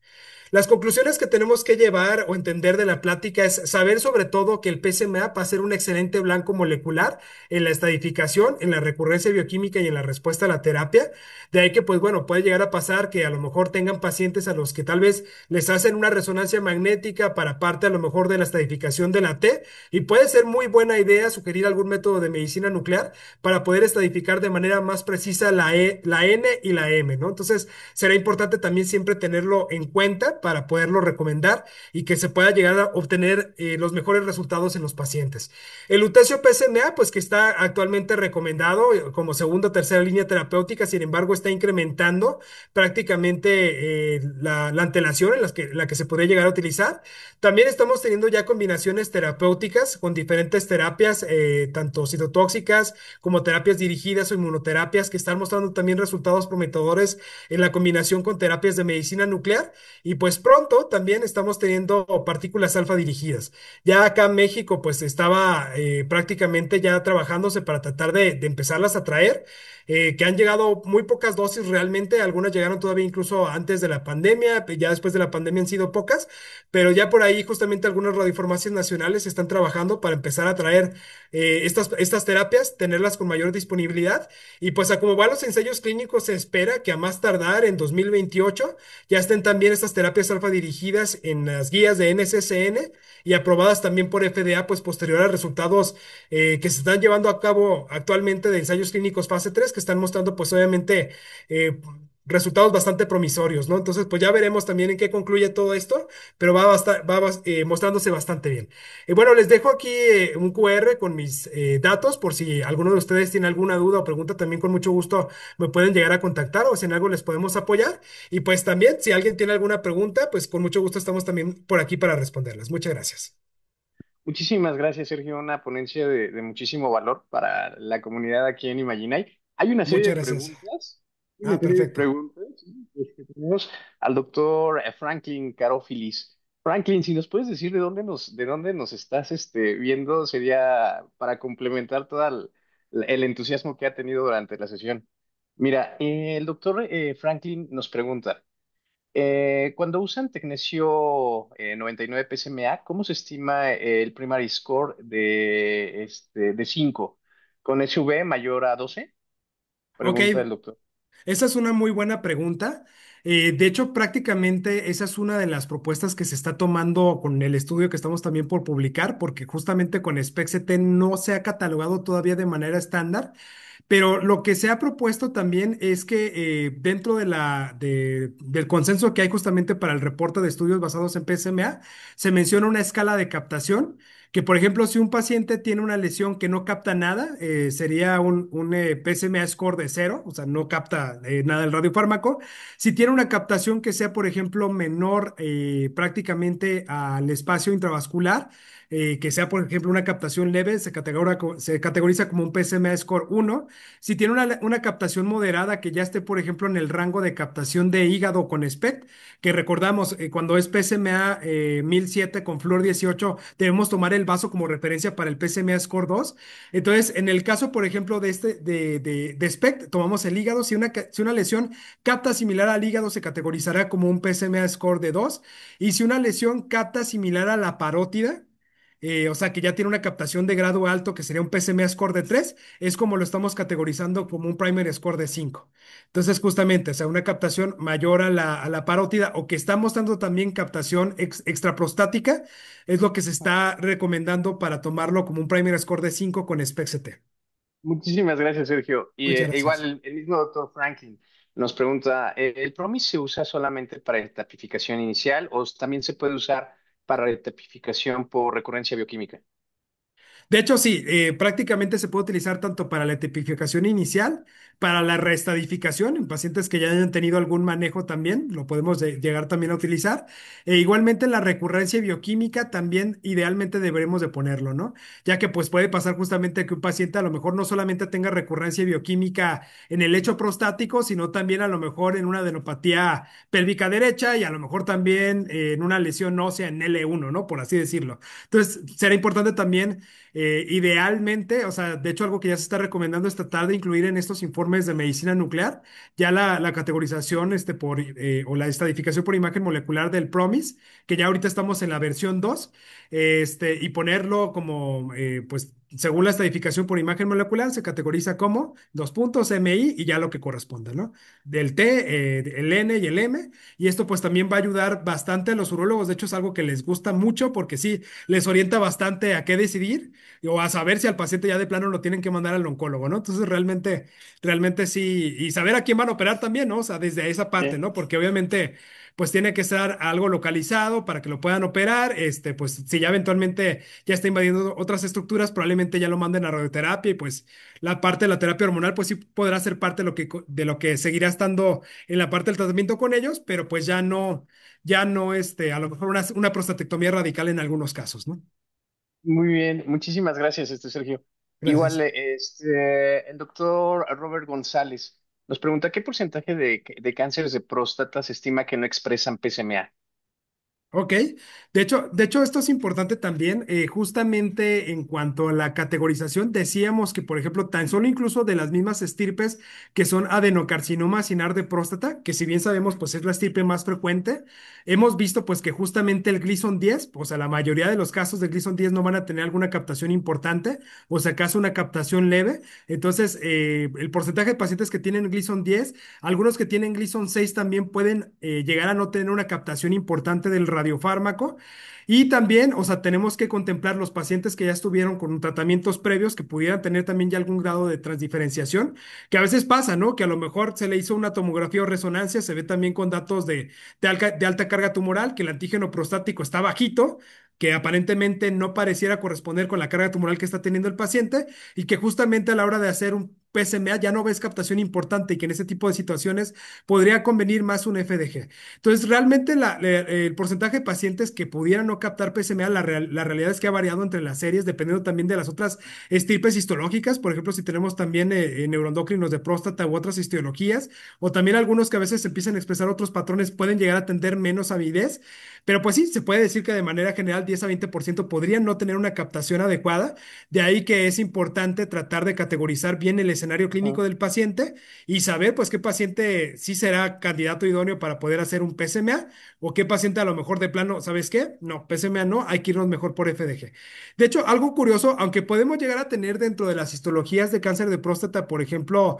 Las conclusiones que tenemos que llevar o entender de la plática es saber sobre todo que el PSMA va a ser un excelente blanco molecular en la estadificación, en la recurrencia bioquímica y en la respuesta a la terapia. De ahí que, pues bueno, puede llegar a pasar que a lo mejor tengan pacientes a los que tal vez les hacen una resonancia magnética para parte a lo mejor de la estadificación de la T, y puede ser muy buena idea sugerir algún método de medicina nuclear para poder estadificar de manera más precisa la N y la M, ¿no? Entonces, será importante también siempre tenerlo en cuenta para poderlo recomendar y que se pueda llegar a obtener los mejores resultados en los pacientes. El lutecio PSMA, pues que está actualmente recomendado como segunda o tercera línea terapéutica, sin embargo, está incrementando prácticamente la antelación en la que se podría llegar a utilizar. También estamos teniendo ya combinaciones terapéuticas con diferentes terapias, tanto citotóxicas como terapias dirigidas o inmunoterapias, que están mostrando también resultados prometedores en la combinación con terapias de medicina nuclear. Y pues pronto también estamos teniendo partículas alfa dirigidas. Ya acá en México pues estaba prácticamente ya trabajándose para tratar de empezarlas a traer, que han llegado muy pocas dosis realmente, algunas llegaron todavía incluso antes de la pandemia, ya después de la pandemia han sido pocas, pero ya por ahí justamente algunas radiofarmacias nacionales están trabajando para empezar a traer estas terapias, tenerlas con mayor disponibilidad. Y pues a como van los ensayos clínicos, se espera que a más tardar en 2028 ya estén también estas terapias alfa dirigidas en las guías de NCCN y aprobadas también por FDA, pues posterior a resultados que se están llevando a cabo actualmente de ensayos clínicos fase 3 que están mostrando pues obviamente resultados bastante promisorios, ¿no? Entonces pues ya veremos también en qué concluye todo esto, pero mostrándose bastante bien. Bueno, les dejo aquí un QR con mis datos por si alguno de ustedes tiene alguna duda o pregunta, también con mucho gusto me pueden llegar a contactar o si en algo les podemos apoyar. Y pues también, si alguien tiene alguna pregunta, pues con mucho gusto estamos también por aquí para responderlas. Muchas gracias. Muchísimas gracias, Sergio. Una ponencia de muchísimo valor para la comunidad aquí en Imaginay. Hay una serie Muchas de gracias. preguntas, Ah, perfecto. sí, que tenemos al doctor Franklin Carofilis. Franklin, si nos puedes decir de dónde nos estás viendo, sería para complementar todo el entusiasmo que ha tenido durante la sesión. Mira, el doctor Franklin nos pregunta. Cuando usan Tecnesio 99 PSMA, ¿cómo se estima el primary score de 5? ¿Con SV mayor a 12? Ok, Pregunta el doctor. esa es una muy buena pregunta. De hecho, prácticamente esa es una de las propuestas que se está tomando con el estudio que estamos también por publicar, porque justamente con SPECT no se ha catalogado todavía de manera estándar. Pero lo que se ha propuesto también es que dentro del consenso que hay justamente para el reporte de estudios basados en PSMA, se menciona una escala de captación, que por ejemplo, si un paciente tiene una lesión que no capta nada, sería un PSMA score de cero, o sea, no capta nada del radiofármaco. Si tiene una captación que sea, por ejemplo, menor prácticamente al espacio intravascular, que sea, por ejemplo, una captación leve, se categoriza como un PSMA score 1. Si tiene una captación moderada que ya esté, por ejemplo, en el rango de captación de hígado con SPECT, que recordamos, cuando es PSMA 1007 con flúor 18, debemos tomar el vaso como referencia para el PSMA score 2. Entonces, en el caso, por ejemplo, de SPECT, tomamos el hígado. Si una lesión capta similar al hígado, se categorizará como un PSMA score de 2. Y si una lesión capta similar a la parótida, o sea, que ya tiene una captación de grado alto, que sería un PSMA score de 3, es como lo estamos categorizando como un primary score de 5. Entonces, justamente, o sea, una captación mayor a la parótida o que está mostrando también captación extraprostática, es lo que se está recomendando para tomarlo como un primary score de 5 con SPECT. Muchísimas gracias, Sergio. Y Muchas igual gracias. el mismo doctor Franklin nos pregunta, ¿el PROMIS se usa solamente para etapificación inicial o también se puede usar para etapificación por recurrencia bioquímica? De hecho, sí, prácticamente se puede utilizar tanto para la tipificación inicial, para la reestadificación en pacientes que ya hayan tenido algún manejo también, lo podemos llegar también a utilizar. E igualmente la recurrencia bioquímica también idealmente deberemos de ponerlo, ¿no? Ya que pues puede pasar justamente que un paciente a lo mejor no solamente tenga recurrencia bioquímica en el lecho prostático, sino también a lo mejor en una adenopatía pélvica derecha y a lo mejor también en una lesión ósea en L1, ¿no? Por así decirlo. Entonces, será importante también Idealmente, o sea, de hecho algo que ya se está recomendando esta tarde incluir en estos informes de medicina nuclear, ya la categorización o la estadificación por imagen molecular del PROMIS, que ya ahorita estamos en la versión 2, y ponerlo como, pues, según la estadificación por imagen molecular, se categoriza como dos puntos MI y ya lo que corresponda, ¿no? Del T, el N y el M. Y esto pues también va a ayudar bastante a los urólogos. De hecho, es algo que les gusta mucho porque sí, les orienta bastante a qué decidir o a saber si al paciente ya de plano lo tienen que mandar al oncólogo, ¿no? Entonces, realmente sí, y saber a quién van a operar también, ¿no? O sea, desde esa parte, Sí. ¿no? Porque obviamente, pues tiene que estar algo localizado para que lo puedan operar. Pues si ya eventualmente ya está invadiendo otras estructuras, probablemente ya lo manden a radioterapia y pues la parte de la terapia hormonal, pues sí podrá ser parte de lo que seguirá estando en la parte del tratamiento con ellos, pero pues ya no, a lo mejor una prostatectomía radical en algunos casos, ¿no? Muy bien, muchísimas gracias, Sergio. Igual, Gracias. el doctor Robert González nos pregunta qué porcentaje de cánceres de próstata se estima que no expresan PSMA. Ok, de hecho esto es importante también, justamente en cuanto a la categorización, decíamos que, por ejemplo, tan solo incluso de las mismas estirpes que son adenocarcinoma sinar de próstata, que si bien sabemos, pues es la estirpe más frecuente, hemos visto pues que justamente el Gleason 10, o sea, la mayoría de los casos de Gleason 10 no van a tener alguna captación importante, o si acaso una captación leve, entonces el porcentaje de pacientes que tienen Gleason 10, algunos que tienen Gleason 6 también pueden llegar a no tener una captación importante del radiofármaco. Y también, o sea, tenemos que contemplar los pacientes que ya estuvieron con tratamientos previos que pudieran tener también ya algún grado de transdiferenciación, que a veces pasa, ¿no? Que a lo mejor se le hizo una tomografía o resonancia, se ve también con datos de alta carga tumoral, que el antígeno prostático está bajito, que aparentemente no pareciera corresponder con la carga tumoral que está teniendo el paciente y que justamente a la hora de hacer un PSMA ya no ves captación importante y que en ese tipo de situaciones podría convenir más un FDG. Entonces, realmente el porcentaje de pacientes que pudieran no captar PSMA, la realidad es que ha variado entre las series, dependiendo también de las otras estirpes histológicas. Por ejemplo, si tenemos también neuroendocrinos de próstata u otras histologías, o también algunos que a veces empiezan a expresar otros patrones, pueden llegar a tener menos avidez. Pero pues sí, se puede decir que de manera general 10 a 20% podrían no tener una captación adecuada. De ahí que es importante tratar de categorizar bien el escenario clínico Ujú. del paciente y saber pues qué paciente sí será candidato idóneo para poder hacer un PSMA o qué paciente a lo mejor de plano, ¿sabes qué? No, PSMA no, hay que irnos mejor por FDG. De hecho, algo curioso, aunque podemos llegar a tener dentro de las histologías de cáncer de próstata, por ejemplo,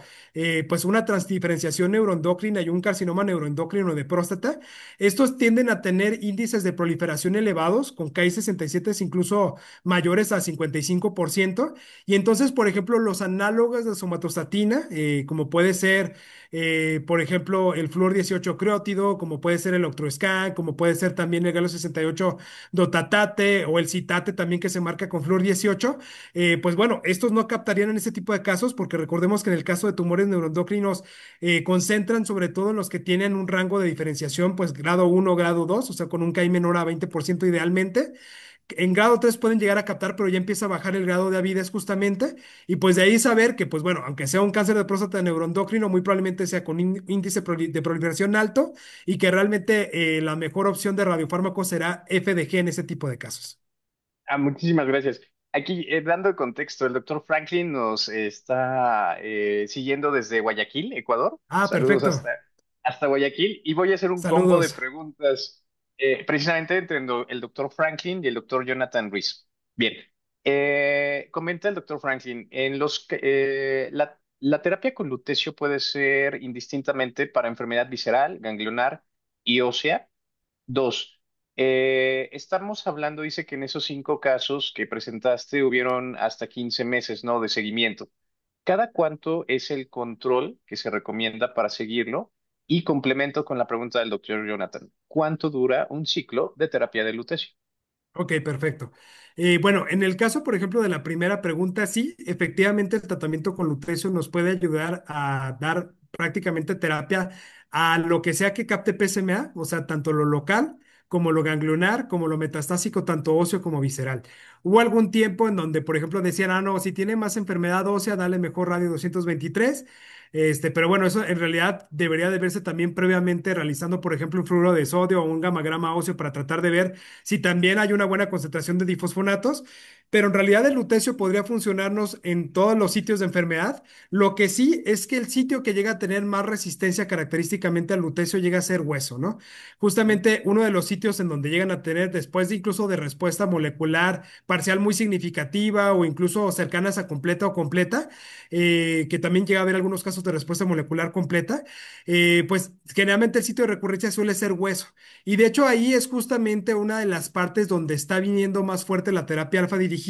pues una transdiferenciación neuroendocrina y un carcinoma neuroendocrino de próstata, estos tienden a tener índices de proliferación elevados, con Ki-67 incluso mayores a 55%. Y entonces, por ejemplo, los análogos de somatostatina, como puede ser, por ejemplo, el flúor 18 creótido, como puede ser el Octrescan, como puede ser también el Galo 68 dotatate o el citate también que se marca con flúor 18, pues bueno, estos no captarían en ese tipo de casos porque recordemos que en el caso de tumores neuroendocrinos concentran sobre todo en los que tienen un rango de diferenciación, pues grado 1, grado 2, o sea, con un KI menor a 20% idealmente. En grado 3 pueden llegar a captar, pero ya empieza a bajar el grado de avidez justamente. Y pues de ahí saber que, pues bueno, aunque sea un cáncer de próstata neuroendocrino, muy probablemente sea con índice de proliferación alto y que realmente la mejor opción de radiofármaco será FDG en ese tipo de casos. Muchísimas gracias. Aquí, dando contexto, el doctor Franklin nos está siguiendo desde Guayaquil, Ecuador. Ah, Saludos perfecto. hasta Guayaquil. Y voy a hacer un combo de Saludos. preguntas precisamente entre el doctor Franklin y el doctor Jonathan Ruiz. Bien. Comenta el doctor Franklin, la terapia con lutecio puede ser indistintamente para enfermedad visceral, ganglionar y ósea. Dos, estamos hablando, dice que en esos 5 casos que presentaste hubieron hasta 15 meses, ¿no? De seguimiento. ¿Cada cuánto es el control que se recomienda para seguirlo? Y complemento con la pregunta del doctor Jonathan. ¿Cuánto dura un ciclo de terapia de lutecio? Ok, perfecto. Bueno, en el caso, por ejemplo, de la primera pregunta, sí, efectivamente el tratamiento con lutecio nos puede ayudar a dar prácticamente terapia a lo que sea que capte PSMA, o sea, tanto lo local como lo ganglionar, como lo metastásico, tanto óseo como visceral. Hubo algún tiempo en donde, por ejemplo, decían, ah, no, si tiene más enfermedad ósea, dale mejor radio 223. Pero bueno, eso en realidad debería de verse también previamente realizando, por ejemplo, un fluoruro de sodio o un gamagrama óseo para tratar de ver si también hay una buena concentración de difosfonatos. Pero en realidad el lutecio podría funcionarnos en todos los sitios de enfermedad. Lo que sí es que el sitio que llega a tener más resistencia característicamente al lutecio llega a ser hueso, ¿no? Justamente uno de los sitios en donde llegan a tener, después de incluso de respuesta molecular parcial muy significativa o incluso cercanas a completa o completa, que también llega a haber algunos casos de respuesta molecular completa, pues generalmente el sitio de recurrencia suele ser hueso. Y de hecho ahí es justamente una de las partes donde está viniendo más fuerte la terapia alfa dirigida,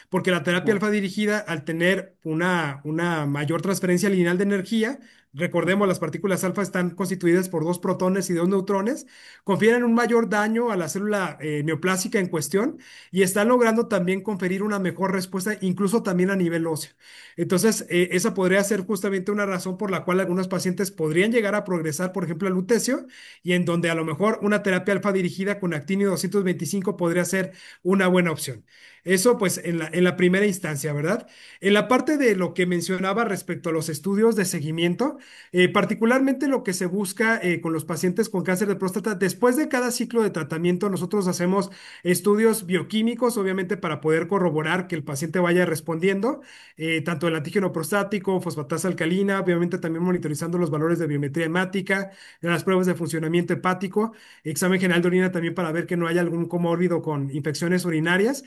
porque la terapia Ujú. alfa dirigida, al tener una mayor transferencia lineal de energía, recordemos, las partículas alfa están constituidas por dos protones y dos neutrones, confieren un mayor daño a la célula neoplásica en cuestión y están logrando también conferir una mejor respuesta, incluso también a nivel óseo. Entonces, esa podría ser justamente una razón por la cual algunos pacientes podrían llegar a progresar, por ejemplo, al lutecio, y en donde a lo mejor una terapia alfa dirigida con actinio 225 podría ser una buena opción. Eso pues en la primera instancia, ¿verdad? En la parte de lo que mencionaba respecto a los estudios de seguimiento, particularmente lo que se busca con los pacientes con cáncer de próstata, después de cada ciclo de tratamiento, nosotros hacemos estudios bioquímicos, obviamente para poder corroborar que el paciente vaya respondiendo, tanto el antígeno prostático, fosfatasa alcalina, obviamente también monitorizando los valores de biometría hemática, las pruebas de funcionamiento hepático, examen general de orina también para ver que no haya algún comórbido con infecciones urinarias.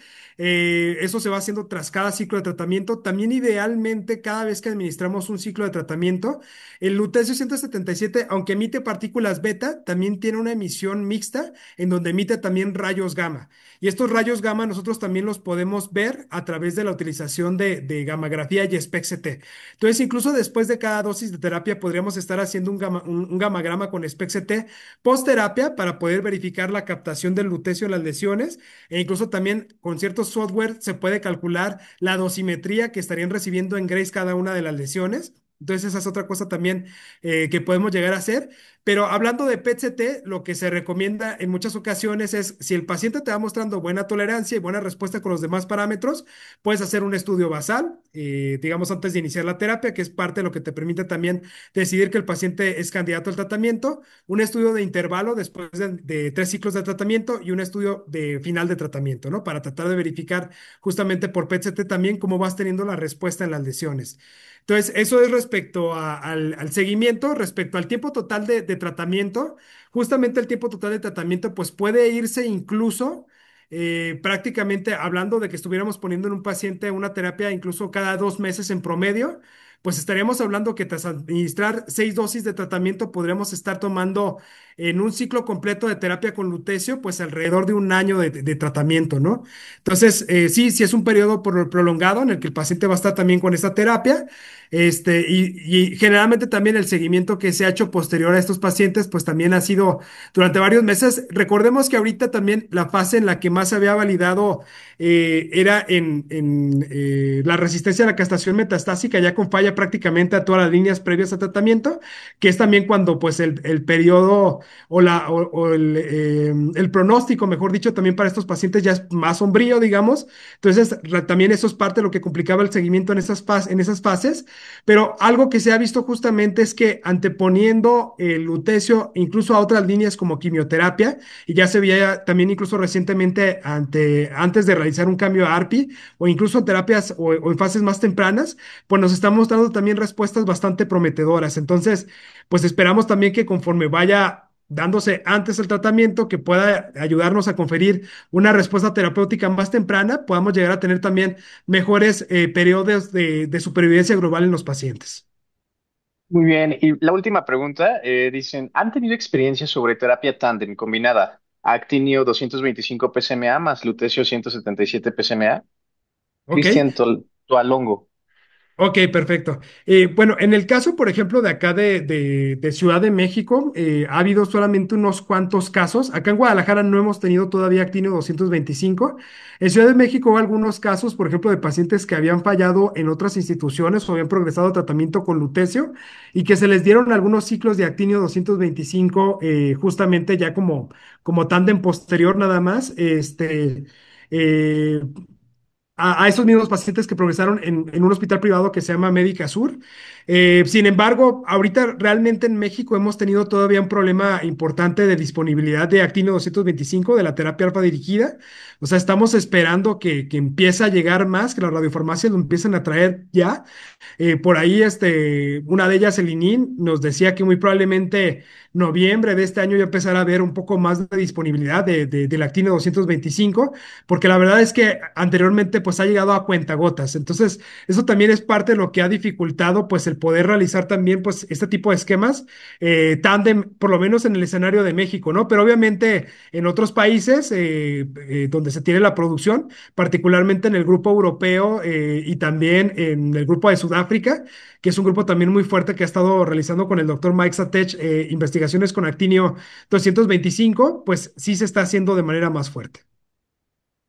Eso se va haciendo tras cada ciclo de tratamiento. También idealmente cada vez que administramos un ciclo de tratamiento, el lutecio 177, aunque emite partículas beta, también tiene una emisión mixta en donde emite también rayos gamma. Y estos rayos gamma nosotros también los podemos ver a través de la utilización de gammagrafía y SPECT-CT. Entonces, incluso después de cada dosis de terapia, podríamos estar haciendo un gamagrama con SPECT-CT post terapia para poder verificar la captación del lutecio en las lesiones e incluso también con ciertos software se puede calcular la dosimetría que estarían recibiendo en Grace cada una de las lesiones. Entonces, esa es otra cosa también que podemos llegar a hacer. Pero hablando de PET-CT, lo que se recomienda en muchas ocasiones es, si el paciente te va mostrando buena tolerancia y buena respuesta con los demás parámetros, puedes hacer un estudio basal, digamos, antes de iniciar la terapia, que es parte de lo que te permite también decidir que el paciente es candidato al tratamiento, un estudio de intervalo después de 3 ciclos de tratamiento y un estudio de final de tratamiento, ¿no? Para tratar de verificar justamente por PET-CT también cómo vas teniendo la respuesta en las lesiones. Entonces, eso es respecto al seguimiento, respecto al tiempo total de tratamiento. Justamente el tiempo total de tratamiento, pues puede irse incluso prácticamente hablando de que estuviéramos poniendo en un paciente una terapia incluso cada 2 meses en promedio, pues estaríamos hablando que tras administrar 6 dosis de tratamiento podríamos estar tomando en un ciclo completo de terapia con lutecio, pues alrededor de un año de tratamiento, ¿no? Entonces, sí, sí es un periodo prolongado en el que el paciente va a estar también con esta terapia. Y generalmente también el seguimiento que se ha hecho posterior a estos pacientes, pues también ha sido durante varios meses. Recordemos que ahorita también la fase en la que más se había validado era en la resistencia a la castración metastásica, ya con falla prácticamente a todas las líneas previas a tratamiento, que es también cuando pues el periodo o el pronóstico, mejor dicho, también para estos pacientes ya es más sombrío, digamos. Entonces, también eso es parte de lo que complicaba el seguimiento en esas fases. Pero algo que se ha visto justamente es que anteponiendo el lutecio incluso a otras líneas como quimioterapia, y ya se veía también incluso recientemente antes de realizar un cambio a ARPI, o incluso en terapias o en fases más tempranas, pues nos están mostrando también respuestas bastante prometedoras. Entonces, pues esperamos también que conforme vaya dándose antes el tratamiento, que pueda ayudarnos a conferir una respuesta terapéutica más temprana, podamos llegar a tener también mejores periodos de supervivencia global en los pacientes. Muy bien. Y la última pregunta, dicen, ¿han tenido experiencia sobre terapia tándem combinada? Actinio 225 PSMA más lutecio 177 PSMA. ¿Ok? Cristian Toalongo. Ok, perfecto. Bueno, en el caso, por ejemplo, de acá de Ciudad de México, ha habido solamente unos cuantos casos. Acá en Guadalajara no hemos tenido todavía actinio 225. En Ciudad de México hubo algunos casos, por ejemplo, de pacientes que habían fallado en otras instituciones o habían progresado a tratamiento con lutecio y que se les dieron algunos ciclos de actinio 225 justamente ya como tándem posterior nada más. A esos mismos pacientes que progresaron en un hospital privado que se llama Médica Sur. Sin embargo, ahorita realmente en México hemos tenido todavía un problema importante de disponibilidad de Actino 225 de la terapia alfa dirigida. O sea, estamos esperando que empiece a llegar más, que las radiofarmacias lo empiecen a traer ya. Por ahí, una de ellas, el ININ, nos decía que muy probablemente noviembre de este año ya empezará a haber un poco más de disponibilidad del Actino 225, porque la verdad es que anteriormente pues ha llegado a cuentagotas. Entonces, eso también es parte de lo que ha dificultado pues el poder realizar también pues este tipo de esquemas tándem, por lo menos en el escenario de México, ¿no? Pero obviamente en otros países donde se tiene la producción, particularmente en el grupo europeo y también en el grupo de Sudáfrica, que es un grupo también muy fuerte que ha estado realizando con el doctor Mike Satech investigaciones con actinio 225, pues sí se está haciendo de manera más fuerte.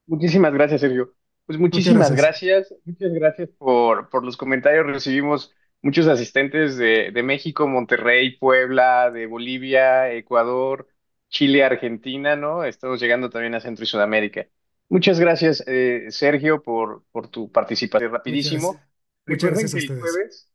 Muchísimas gracias, Sergio. Pues Muchas gracias. muchas gracias por los comentarios. Recibimos muchos asistentes de México, Monterrey, Puebla, de Bolivia, Ecuador, Chile, Argentina, ¿no? Estamos llegando también a Centro y Sudamérica. Muchas gracias, Sergio, por tu participación. Muchas Rapidísimo. gracias. Muchas Recuerden gracias a que el ustedes. jueves